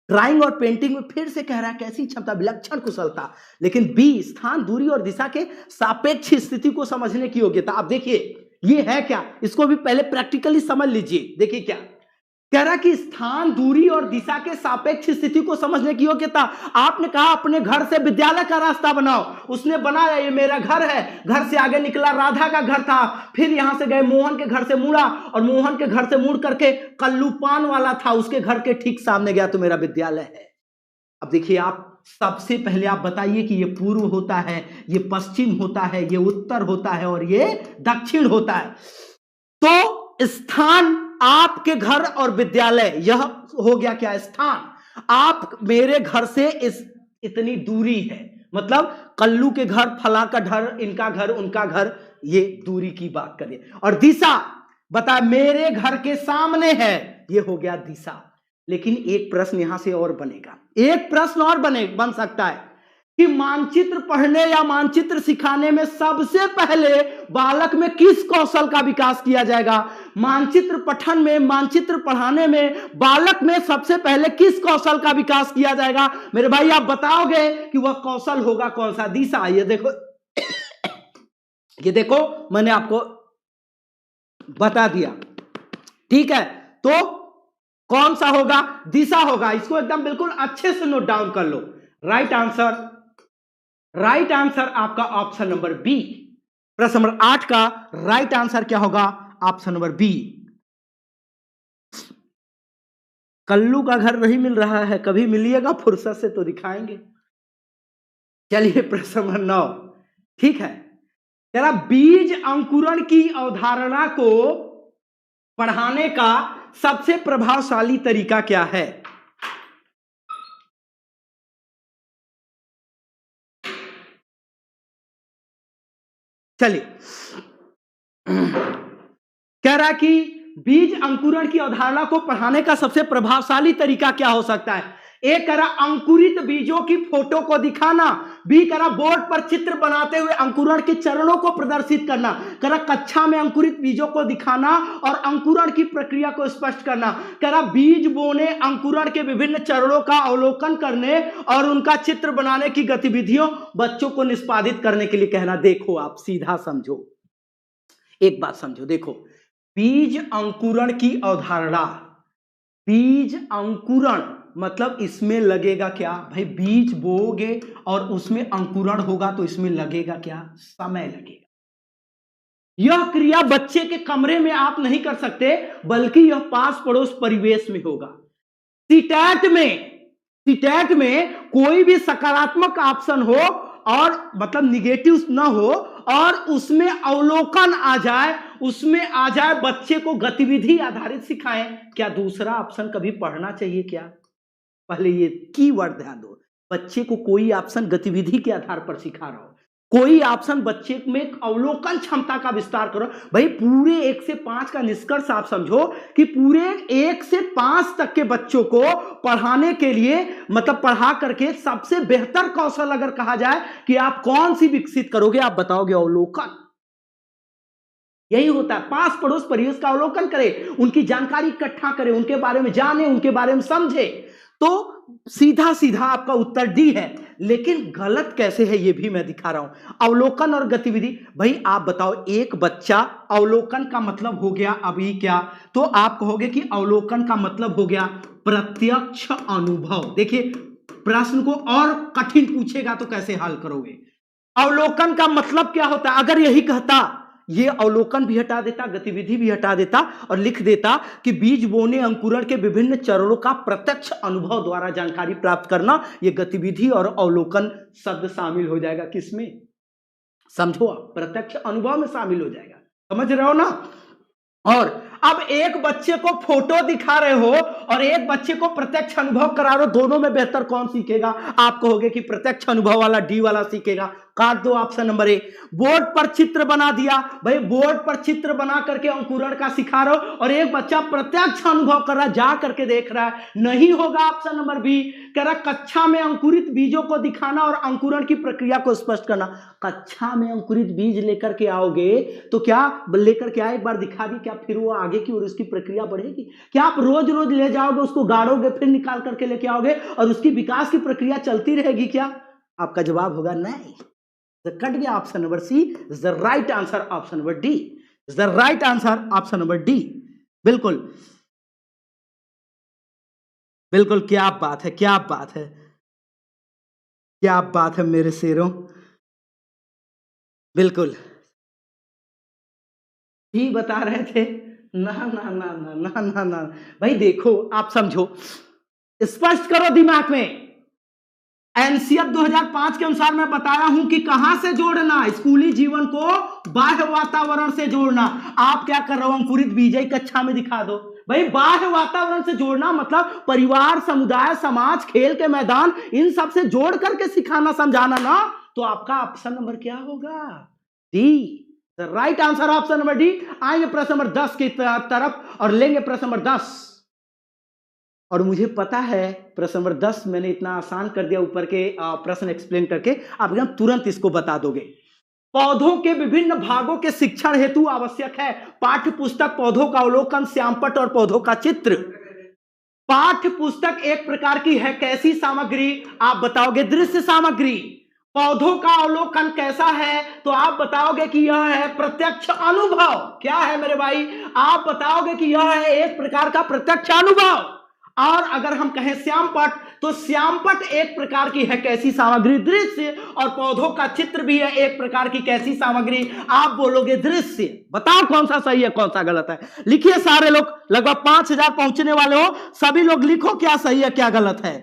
ड्राइंग और पेंटिंग में फिर से कह रहा है कैसी क्षमता? विलक्षण कुशलता। लेकिन बी, स्थान, दूरी और दिशा के सापेक्ष स्थिति को समझने की योग्यता। अब देखिए, ये है क्या, इसको भी पहले प्रैक्टिकली समझ लीजिए। देखिए क्या कह रहा कि स्थान, दूरी और दिशा के सापेक्ष स्थिति को समझने की योग्यता। आपने कहा अपने घर से विद्यालय का रास्ता बनाओ, उसने बनाया, ये मेरा घर है। घर से आगे निकला, राधा का घर था, फिर यहां से गए मोहन के घर से मुड़ा, और मोहन के घर से मुड़ करके कल्लू पान वाला था, उसके घर के ठीक सामने गया, तो मेरा विद्यालय है। अब देखिए, आप सबसे पहले आप बताइए कि ये पूर्व होता है, ये पश्चिम होता है, ये उत्तर होता है, और ये दक्षिण होता है। तो स्थान आपके घर और विद्यालय, यह हो गया क्या? स्थान। आप मेरे घर से इतनी दूरी है, मतलब कल्लू के घर, फला का घर, इनका घर, उनका घर, ये दूरी की बात करिए। और दिशा बता, मेरे घर के सामने है, ये हो गया दिशा। लेकिन एक प्रश्न यहां से और बनेगा, एक प्रश्न और बन सकता है कि मानचित्र पढ़ने या मानचित्र सिखाने में सबसे पहले बालक में किस कौशल का विकास किया जाएगा? मानचित्र पठन में, मानचित्र पढ़ाने में बालक में सबसे पहले किस कौशल का विकास किया जाएगा? मेरे भाई, आप बताओगे कि वह कौशल होगा कौन सा? दिशा। ये देखो, ये देखो, मैंने आपको बता दिया, ठीक है। तो कौन सा होगा? दिशा होगा। इसको एकदम बिल्कुल अच्छे से नोट डाउन कर लो। राइट आंसर आपका ऑप्शन नंबर बी। प्रश्न नंबर 8 का राइट आंसर क्या होगा? Option number B. कल्लू का घर नहीं मिल रहा है, कभी मिलिएगा फुर्सत से तो दिखाएंगे। चलिए प्रश्न नंबर 9, ठीक है। जरा बीज अंकुरण की अवधारणा को पढ़ाने का सबसे प्रभावशाली तरीका क्या है? चलिए, कह रहा कि बीज अंकुरण की अवधारणा को पढ़ाने का सबसे प्रभावशाली तरीका क्या हो सकता है? ए करा अंकुरित बीजों की फोटो को दिखाना, बी करा बोर्ड पर चित्र बनाते हुए अंकुरण के चरणों को प्रदर्शित करना, करा कक्षा में अंकुरित बीजों को दिखाना और अंकुरण की प्रक्रिया को स्पष्ट करना, करा बीज बोने अंकुरण के विभिन्न चरणों का अवलोकन करने और उनका चित्र बनाने की गतिविधियों बच्चों को निष्पादित करने के लिए कहना। देखो आप सीधा समझो, एक बात समझो, देखो बीज अंकुरण की अवधारणा, बीज अंकुरण मतलब इसमें लगेगा क्या भाई? बीज बोओगे और उसमें अंकुरण होगा तो इसमें लगेगा क्या? समय लगेगा। यह क्रिया बच्चे के कमरे में आप नहीं कर सकते, बल्कि यह पास पड़ोस परिवेश में होगा। सीटेट में कोई भी सकारात्मक ऑप्शन हो और मतलब निगेटिव ना हो और उसमें अवलोकन आ जाए, उसमें आ जाए बच्चे को गतिविधि आधारित सिखाएं। क्या दूसरा ऑप्शन कभी पढ़ना चाहिए क्या? पहले ये कीवर्ड ध्यान दो, बच्चे को कोई ऑप्शन गतिविधि के आधार पर सिखा रहा हो, कोई ऑप्शन बच्चे में अवलोकन क्षमता का विस्तार करो। भाई पूरे 1 से 5 का निष्कर्ष आप समझो कि पूरे 1 से 5 तक के बच्चों को पढ़ाने के लिए मतलब पढ़ा करके सबसे बेहतर कौशल अगर कहा जाए कि आप कौन सी विकसित करोगे, आप बताओगे अवलोकन। यही होता है, पास पड़ोस परिवेश का अवलोकन करें, उनकी जानकारी इकट्ठा करें, उनके बारे में जाने, उनके बारे में समझे। तो सीधा सीधा आपका उत्तर डी है, लेकिन गलत कैसे है ये भी मैं दिखा रहा हूं। अवलोकन और गतिविधि, भाई आप बताओ, एक बच्चा, अवलोकन का मतलब हो गया अभी क्या? तो आप कहोगे कि अवलोकन का मतलब हो गया प्रत्यक्ष अनुभव। देखिए प्रश्न को और कठिन पूछेगा तो कैसे हल करोगे? अवलोकन का मतलब क्या होता है? अगर यही कहता, ये अवलोकन भी हटा देता, गतिविधि भी हटा देता और लिख देता कि बीज बोने अंकुरण के विभिन्न चरणों का प्रत्यक्ष अनुभव द्वारा जानकारी प्राप्त करना, ये गतिविधि और अवलोकन शब्द शामिल हो जाएगा किसमें? समझो आप, प्रत्यक्ष अनुभव में शामिल हो जाएगा। समझ रहे हो ना? और अब एक बच्चे को फोटो दिखा रहे हो और एक बच्चे को प्रत्यक्ष अनुभव करा रहे हो, दोनों में बेहतर कौन सीखेगा? आप कहोगे कि प्रत्यक्ष अनुभव वाला, डी वाला सीखेगा। काट दो ऑप्शन नंबर ए। बोर्ड पर चित्र बना दिया, भाई बोर्ड पर चित्र बना करके अंकुरण का सिखा रहे हो और एक बच्चा प्रत्यक्ष अनुभव कर रहा है, जा करके देख रहा है, नहीं होगा ऑप्शन नंबर बी। कह रहा कक्षा में अंकुरित बीजों को दिखाना और अंकुरण की प्रक्रिया को स्पष्ट करना। कक्षा में अंकुरित बीज लेकर के आओगे तो क्या लेकर के आए, एक बार दिखा दी, क्या फिर वो आगे की और उसकी प्रक्रिया बढ़ेगी? क्या आप रोज रोज ले जाओगे, उसको गाड़ोगे, फिर निकाल करके लेके आओगे और उसकी विकास की प्रक्रिया चलती रहेगी क्या? आपका जवाब होगा नहीं। कट गया option number C, is the right answer. Option number D is the right answer. Option number D, बिल्कुल बिल्कुल। क्या बात है, क्या बात है, क्या बात है मेरे शेरों, बिल्कुल ही बता रहे थे। ना ना ना ना ना ना ना, भाई देखो आप समझो, स्पष्ट करो दिमाग में। एनसीएफ 2005 के अनुसार मैं बताया हूं कि कहां से जोड़ना, स्कूली जीवन को बाह्य वातावरण से जोड़ना। आप क्या कर रहे हो? अंकुरित बीज कक्षा में दिखा दो। भाई बाह्य वातावरण से जोड़ना मतलब परिवार, समुदाय, समाज, खेल के मैदान, इन सब से जोड़ करके सिखाना, समझाना ना। तो आपका ऑप्शन नंबर क्या होगा? D, right answer option number D. आएंगे प्रश्न नंबर 10 की तरफ और लेंगे प्रश्न नंबर 10। और मुझे पता है प्रश्न नंबर 10 मैंने इतना आसान कर दिया ऊपर के प्रश्न एक्सप्लेन करके, आप एकदम तुरंत इसको बता दोगे। पौधों के विभिन्न भागों के शिक्षण हेतु आवश्यक है पाठ्य पुस्तक, पौधों का अवलोकन, श्यामपट्ट और पौधों का चित्र। पाठ्य पुस्तक एक प्रकार की है कैसी सामग्री? आप बताओगे दृश्य सामग्री। पौधों का अवलोकन कैसा है? तो आप बताओगे कि यह है प्रत्यक्ष अनुभव। क्या है मेरे भाई? आप बताओगे कि यह है एक प्रकार का प्रत्यक्ष अनुभव। और अगर हम कहें श्यामपट्ट, तो श्यामपट्ट एक प्रकार की है कैसी सामग्री? दृश्य। और पौधों का चित्र भी है एक प्रकार की कैसी सामग्री? आप बोलोगे दृश्य। बताओ कौन सा सही है कौन सा गलत है? लिखिए सारे लोग, लगभग 5000 पहुंचने वाले हो, सभी लोग लिखो क्या सही है क्या गलत है।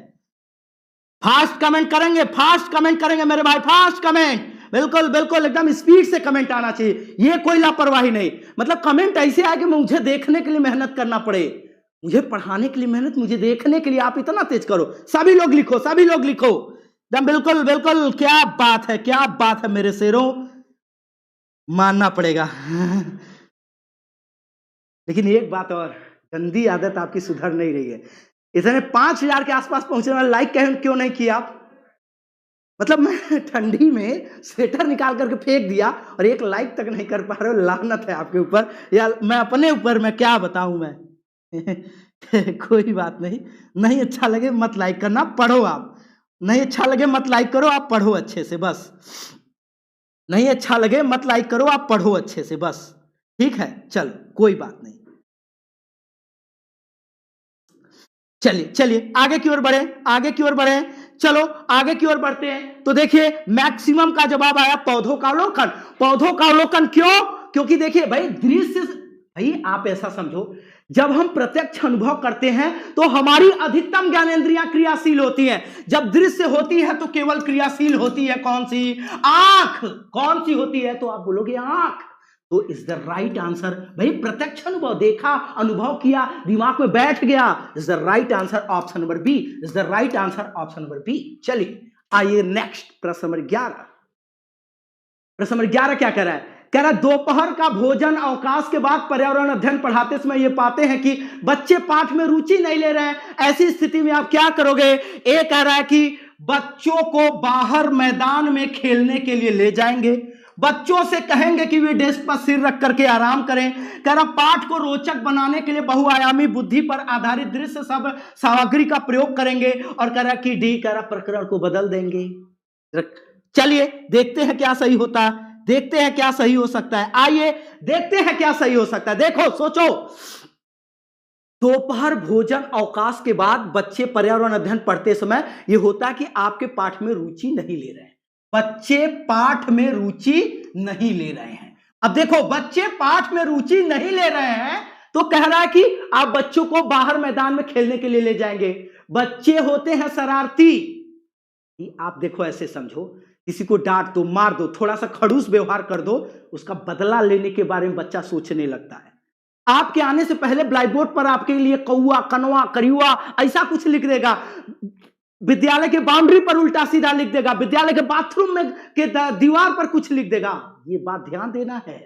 फास्ट कमेंट करेंगे, फास्ट कमेंट करेंगे मेरे भाई, फास्ट कमेंट, बिल्कुल बिल्कुल एकदम स्पीड से कमेंट आना चाहिए, ये कोई लापरवाही नहीं। मतलब कमेंट ऐसे आए कि मुझे देखने के लिए मेहनत करना पड़े, मुझे पढ़ाने के लिए मेहनत, मुझे देखने के लिए आप इतना तेज करो। सभी लोग लिखो, सभी लोग लिखो एकदम बिल्कुल बिल्कुल। क्या बात है, क्या बात है मेरे शेरों, मानना पड़ेगा। लेकिन एक बात और, गंदी आदत आपकी सुधर नहीं रही है। इतने 5000 के आसपास पहुंचने वाले लाइक क्यों नहीं किया आप? मतलब मैं ठंडी में स्वेटर निकाल करके फेंक दिया और एक लाइक तक नहीं कर पा रहे हो, लानत है आपके ऊपर या मैं अपने ऊपर, मैं क्या बताऊं मैं। कोई बात नहीं, नहीं अच्छा लगे मत लाइक करना, पढ़ो आप। नहीं अच्छा लगे मत लाइक करो, आप पढ़ो अच्छे से बस। नहीं अच्छा लगे मत लाइक करो, आप पढ़ो अच्छे से बस, ठीक है? चलो कोई बात नहीं, चलिए चलिए आगे की ओर बढ़े, आगे की ओर बढ़े, चलो आगे की ओर बढ़ते हैं। तो देखिए मैक्सिमम का जवाब आया पौधों का अवलोकन। पौधों का अवलोकन क्यों? क्योंकि देखिए भाई दृश्य, भाई आप ऐसा समझो, जब हम प्रत्यक्ष अनुभव करते हैं तो हमारी अधिकतम ज्ञानेंद्रियां क्रियाशील होती हैं। जब दृश्य होती है तो केवल क्रियाशील होती है कौन सी? आंख। कौन सी होती है? तो आप बोलोगे आंख। तो इज द राइट आंसर। भाई प्रत्यक्ष अनुभव, देखा, अनुभव किया, दिमाग में बैठ गया, is the right answer option number B, is the right answer option number B. चलिए आइए नेक्स्ट, प्रश्न नंबर 11। प्रश्न नंबर 11 क्या कह रहा है? कह रहा है दोपहर का भोजन अवकाश के बाद पर्यावरण अध्ययन पढ़ाते समय ये पाते हैं कि बच्चे पाठ में रुचि नहीं ले रहे हैं, ऐसी स्थिति में आप क्या करोगे? ए कह रहा है कि बच्चों को बाहर मैदान में खेलने के लिए ले जाएंगे, बच्चों से कहेंगे कि वे डेस्क पर सिर रख करके आराम करें। कह रहा पाठ को रोचक बनाने के लिए बहुआयामी बुद्धि पर आधारित दृश्य सब सामग्री का प्रयोग करेंगे, और कह रहा कि डी कह रहा प्रकरण को बदल देंगे। चलिए देखते हैं क्या सही होता है, देखते हैं क्या सही हो सकता है। आइए देखते हैं क्या सही हो सकता है। देखो सोचो, दोपहर भोजन अवकाश के बाद बच्चे पर्यावरण अध्ययन पढ़ते समय यह होता है कि आपके पाठ में रुचि नहीं ले रहे हैं, बच्चे पाठ में रुचि नहीं ले रहे हैं। अब देखो बच्चे पाठ में रुचि नहीं ले रहे हैं तो कह रहा है कि आप बच्चों को बाहर मैदान में खेलने के लिए ले जाएंगे। बच्चे होते हैं शरारती। आप देखो ऐसे समझो, किसी को डांट दो, मार दो, थोड़ा सा खड़ूस व्यवहार कर दो, उसका बदला लेने के बारे में बच्चा सोचने लगता है। आपके आने से पहले ब्लैक बोर्ड पर आपके लिए कौआ, कनवा, करियुआ ऐसा कुछ लिख देगा, विद्यालय के बाउंड्री पर उल्टा सीधा लिख देगा, विद्यालय के बाथरूम में के दीवार पर कुछ लिख देगा। ये बात ध्यान देना है,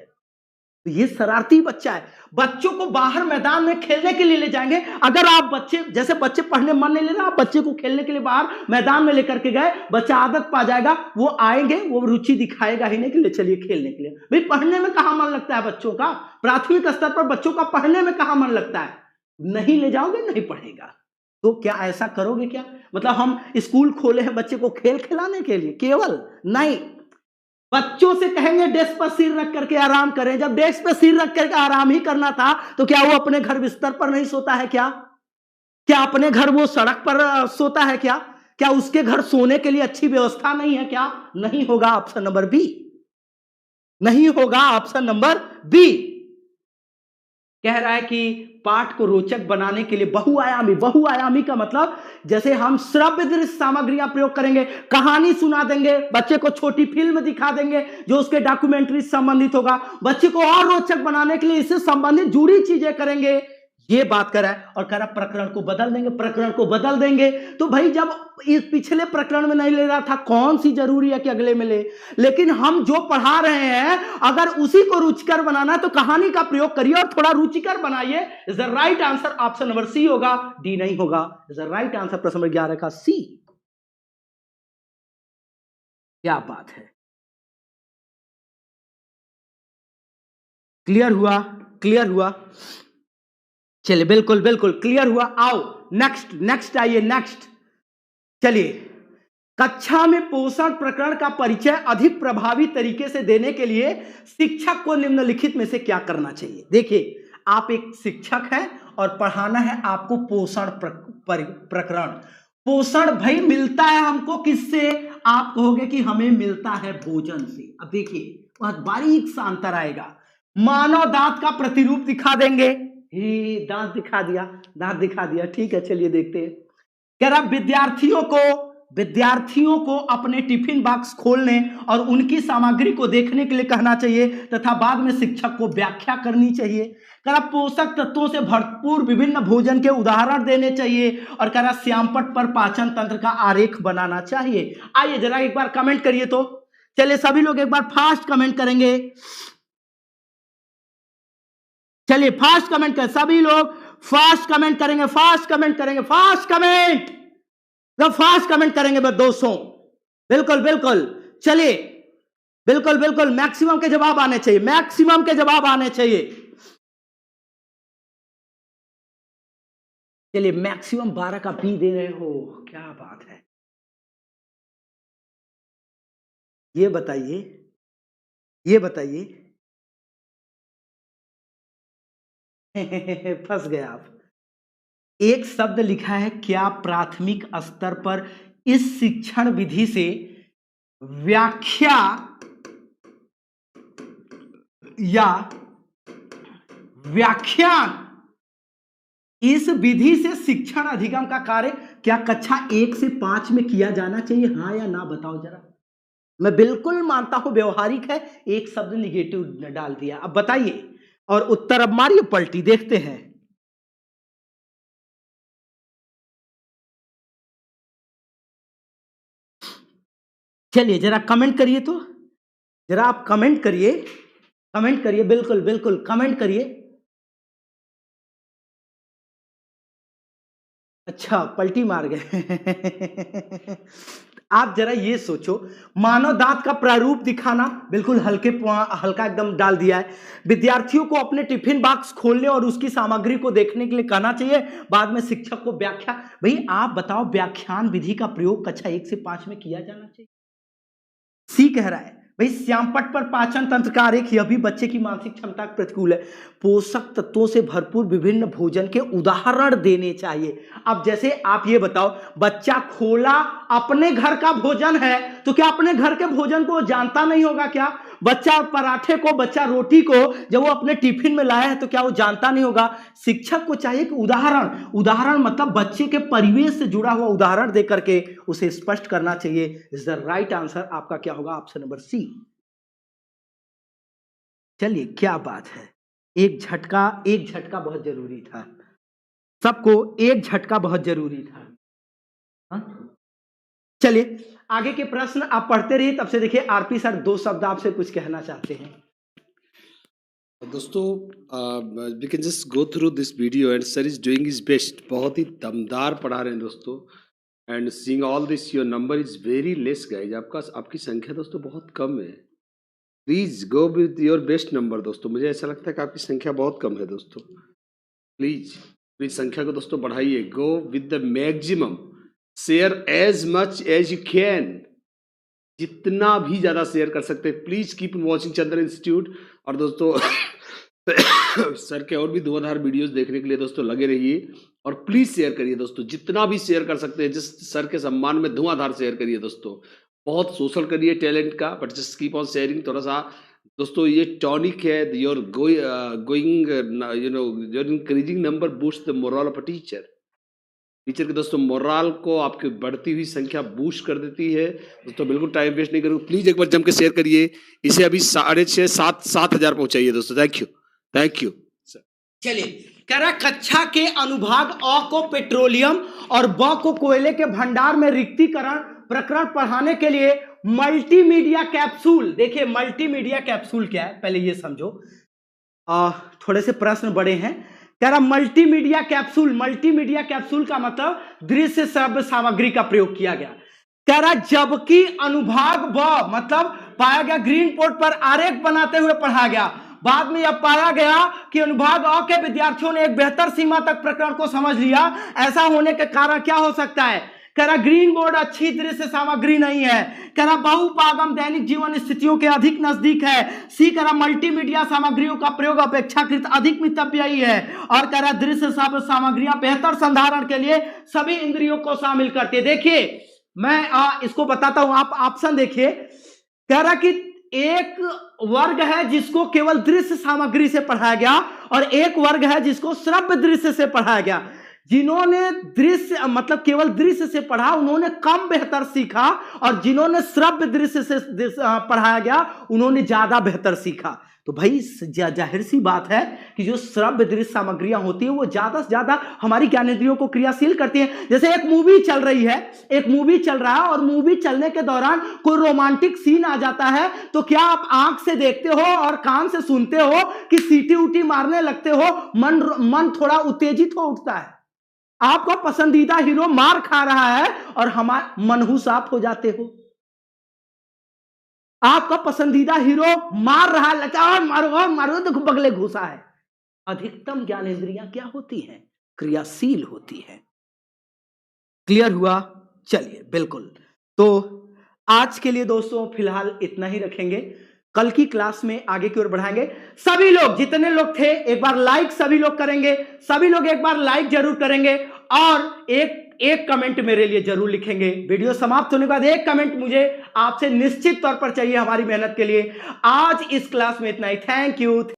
तो ये शरारती बच्चा है। बच्चों को बाहर मैदान में खेलने के लिए ले जाएंगे। अगर आप बच्चे, जैसे बच्चे पढ़ने मन नहीं ले रहा, आप बच्चे को खेलने के लिए बाहर मैदान में लेकर के गए, बच्चा आदत पा जाएगा, वो आएंगे, वो रुचि दिखाएगा ही नहीं कि ले चलिए खेलने के लिए। भाई पढ़ने में कहां मन लगता है बच्चों का? प्राथमिक स्तर पर बच्चों का पढ़ने में कहां मन लगता है? नहीं ले जाओगे नहीं पढ़ेगा। तो क्या ऐसा करोगे क्या? मतलब हम स्कूल खोले हैं बच्चे को खेल खिलाने के लिए केवल? नहीं, बच्चों से कहेंगे डेस्क पर सिर रख करके आराम करें। जब डेस्क पर सिर रख करके आराम ही करना था तो क्या वो अपने घर बिस्तर पर नहीं सोता है क्या? क्या अपने घर वो सड़क पर सोता है क्या? क्या उसके घर सोने के लिए अच्छी व्यवस्था नहीं है क्या? नहीं होगा ऑप्शन नंबर बी, नहीं होगा ऑप्शन नंबर बी। कह रहा है कि पाठ को रोचक बनाने के लिए बहुआयामी, बहुआयामी का मतलब जैसे हम श्रव्य दृश्य सामग्रियां प्रयोग करेंगे, कहानी सुना देंगे, बच्चे को छोटी फिल्म दिखा देंगे जो उसके डॉक्यूमेंट्री से संबंधित होगा, बच्चे को और रोचक बनाने के लिए इससे संबंधित जुड़ी चीजें करेंगे, ये बात कर रहा है। और कह रहा प्रकरण को बदल देंगे, प्रकरण को बदल देंगे। तो भाई जब इस पिछले प्रकरण में नहीं ले रहा था, कौन सी जरूरी है कि अगले में ले? लेकिन हम जो पढ़ा रहे हैं अगर उसी को रुचिकर बनाना तो कहानी का प्रयोग करिए और थोड़ा रुचिकर बनाइए। Is the right answer option number C होगा, डी नहीं होगा। इज द राइट आंसर प्रश्न नंबर 11 का सी। क्या बात है, क्लियर हुआ? क्लियर हुआ? चलिए बिल्कुल बिल्कुल क्लियर हुआ। आओ नेक्स्ट, नेक्स्ट आइए नेक्स्ट। चलिए, कक्षा में पोषण प्रकरण का परिचय अधिक प्रभावी तरीके से देने के लिए शिक्षक को निम्नलिखित में से क्या करना चाहिए? देखिए, आप एक शिक्षक हैं और पढ़ाना है आपको पोषण प्रकरण। पोषण भाई मिलता है हमको किससे? आप कहोगे कि हमें मिलता है भोजन से। अब देखिए बहुत बारीक सा अंतर आएगा। मानव दांत का प्रतिरूप दिखा देंगे। हे दांत दिखा दिया, दांत दिखा दिया, ठीक है चलिए देखते हैं। कह रहा विद्यार्थियों को अपने टिफिन बॉक्स खोलने और उनकी सामग्री को देखने के लिए कहना चाहिए तथा बाद में शिक्षक को व्याख्या करनी चाहिए। कह रहा पोषक तत्वों से भरपूर विभिन्न भोजन के उदाहरण देने चाहिए और कह रहा श्यामपट्ट पर पाचन तंत्र का आरेख बनाना चाहिए। आइए जरा एक बार कमेंट करिए तो। चलिए सभी लोग एक बार फास्ट कमेंट करेंगे। चलिए फास्ट कमेंट कर, सभी लोग फास्ट कमेंट करेंगे, फास्ट कमेंट करेंगे, फास्ट कमेंट, जब फास्ट कमेंट करेंगे बस 200। बिल्कुल बिल्कुल, चलिए बिल्कुल बिल्कुल, मैक्सिमम के जवाब आने चाहिए, मैक्सिमम के जवाब आने चाहिए। चलिए मैक्सिमम 12 का बी दे रहे हो, क्या बात है। ये बताइए, ये बताइए फंस गए आप। एक शब्द लिखा है, क्या प्राथमिक स्तर पर इस शिक्षण विधि से व्याख्या या व्याख्यान, इस विधि से शिक्षण अधिगम का कार्य क्या कक्षा 1 से 5 में किया जाना चाहिए, हाँ या ना बताओ जरा। मैं बिल्कुल मानता हूं व्यवहारिक है, एक शब्द निगेटिव डाल दिया। अब बताइए और उत्तर अब मारिए पलटी, देखते हैं। चलिए जरा कमेंट करिए तो, जरा आप कमेंट करिए, कमेंट करिए, बिल्कुल बिल्कुल कमेंट करिए। अच्छा पलटी मार गए आप जरा ये सोचो, मानव दांत का प्रारूप दिखाना, बिल्कुल हल्का एकदम डाल दिया है। विद्यार्थियों को अपने टिफिन बॉक्स खोलने और उसकी सामग्री को देखने के लिए कहना चाहिए, बाद में शिक्षक को व्याख्या। भाई आप बताओ, व्याख्यान विधि का प्रयोग कक्षा 1 से 5 में किया जाना चाहिए। सी कह रहा है भाई श्यामपट्ट पर पाचन तंत्र का आरेख, यह भी बच्चे की मानसिक क्षमता के प्रतिकूल है। पोषक तत्वों से भरपूर विभिन्न भोजन के उदाहरण देने चाहिए। अब जैसे आप ये बताओ, बच्चा खोला अपने घर का भोजन है, तो क्या अपने घर के भोजन को जानता नहीं होगा क्या? बच्चा पराठे को, बच्चा रोटी को जब वो अपने टिफिन में लाया है तो क्या वो जानता नहीं होगा? शिक्षक को चाहिए कि उदाहरण, उदाहरण मतलब बच्चे के परिवेश से जुड़ा हुआ उदाहरण देकर के उसे स्पष्ट करना चाहिए। इज द राइट आंसर आपका क्या होगा? Option number C. चलिए क्या बात है, एक झटका बहुत जरूरी था, सबको एक झटका बहुत जरूरी था। चलिए आगे के प्रश्न आप पढ़ते रहिए, तब से देखिए आरपी सर 2 शब्द आपसे कुछ कहना चाहते हैं। दोस्तों we can just go through this video and sir is doing his best. बहुत ही दमदार पढ़ा रहे हैं दोस्तों, and seeing all this your number is very less guys. आपकी संख्या दोस्तों बहुत कम है। Please go with your best number दोस्तों। मुझे ऐसा लगता है कि आपकी संख्या बहुत कम है दोस्तों। प्लीज संख्या को दोस्तों बढ़ाइए। Go with the maximum, share as much as you can, जितना भी ज्यादा शेयर कर सकते हैं। Please keep watching Chandra institute. और दोस्तों सर के और भी धुआंधार वीडियोस देखने के लिए दोस्तों लगे रहिए और प्लीज शेयर करिए दोस्तों, जितना भी शेयर कर सकते हैं। जिस सर के सम्मान में धुआंधार शेयर करिए दोस्तों, बहुत सोशल करिए टैलेंट का, but just keep on sharing. थोड़ा सा दोस्तों ये टॉनिक है, your going you know your increasing number boost the moral of a teacher. Teacher के दोस्तों मोरल को आपकी बढ़ती हुई संख्या बूस्ट कर देती है दोस्तों। बिल्कुल टाइम वेस्ट नहीं करूँगा, प्लीज एक बार जम के शेयर करिए। इसे अभी 6,500-7,000 पहुंचाइए दोस्तों। Thank you, thank you. चलिए कह रहा कक्षा के अनुभाग अ को पेट्रोलियम और ब को कोयले के भंडार में रिक्तीकरण प्रकरण पढ़ाने के लिए मल्टीमीडिया कैप्सूल। देखिए मल्टीमीडिया कैप्सूल क्या है पहले ये समझो, थोड़े से प्रश्न बड़े हैं। कह रहा मल्टीमीडिया कैप्सूल, मल्टीमीडिया कैप्सूल का मतलब दृश्य श्रव्य सामग्री का प्रयोग किया गया। कह रहा जबकि अनुभाग ब मतलब पाया गया ग्रीन बोर्ड पर आरेख बनाते हुए पढ़ा गया। बाद में यह पाया गया कि अनुभाग अ के विद्यार्थियों ने एक बेहतर सीमा तक प्रकरण को समझ लिया। ऐसा होने के कारण क्या हो सकता है कह रहा ग्रीन बोर्ड अच्छी दृश्य सामग्री नहीं है। कह रहा बहुपागम दैनिक जीवन स्थितियों के अधिक नजदीक है। सी कह रहा मल्टीमीडिया सामग्रियों का प्रयोग अपेक्षाकृत अधिक मितव्ययी है। और कह रहा दृश्य सामग्रियां बेहतर संधारण के लिए सभी इंद्रियों को शामिल करती है। देखिए मैं इसको बताता हूं, आप ऑप्शन देखिए। कह रहा कि एक वर्ग है जिसको केवल दृश्य सामग्री से पढ़ाया गया और एक वर्ग है जिसको श्रव्य दृश्य से पढ़ाया गया। जिन्होंने दृश्य मतलब केवल दृश्य से पढ़ा उन्होंने कम बेहतर सीखा और जिन्होंने श्रव्य दृश्य से पढ़ाया गया उन्होंने ज्यादा बेहतर सीखा। तो भाई जाहिर सी बात है कि जो श्रव्य दृश्य सामग्रियां होती है वो ज्यादा से ज्यादा हमारी ज्ञानेंद्रियों को क्रियाशील करती हैं। जैसे एक मूवी चल रही है, एक मूवी चल रहा है और मूवी चलने के दौरान कोई रोमांटिक सीन आ जाता है तो क्या आप आंख से देखते हो और कान से सुनते हो कि सीटी उटी मारने लगते हो, मन थोड़ा उत्तेजित हो उठता है। आपका पसंदीदा हीरो मार खा रहा है और हमारा मनहूस आप हो जाते हो। आपका पसंदीदा हीरो मार रहा है, लगता है मारो मारो, देखो बगले घुसा है। अधिकतम ज्ञानेंद्रियां क्या होती हैं? क्रियाशील होती है। क्लियर हुआ? चलिए बिल्कुल। तो आज के लिए दोस्तों फिलहाल इतना ही रखेंगे। कल की क्लास में आगे की ओर बढ़ाएंगे। सभी लोग जितने लोग थे एक बार लाइक सभी लोग करेंगे, सभी लोग एक बार लाइक जरूर करेंगे और एक कमेंट मेरे लिए जरूर लिखेंगे। वीडियो समाप्त होने के बाद एक कमेंट मुझे आपसे निश्चित तौर पर चाहिए हमारी मेहनत के लिए। आज इस क्लास में इतना ही। Thank you.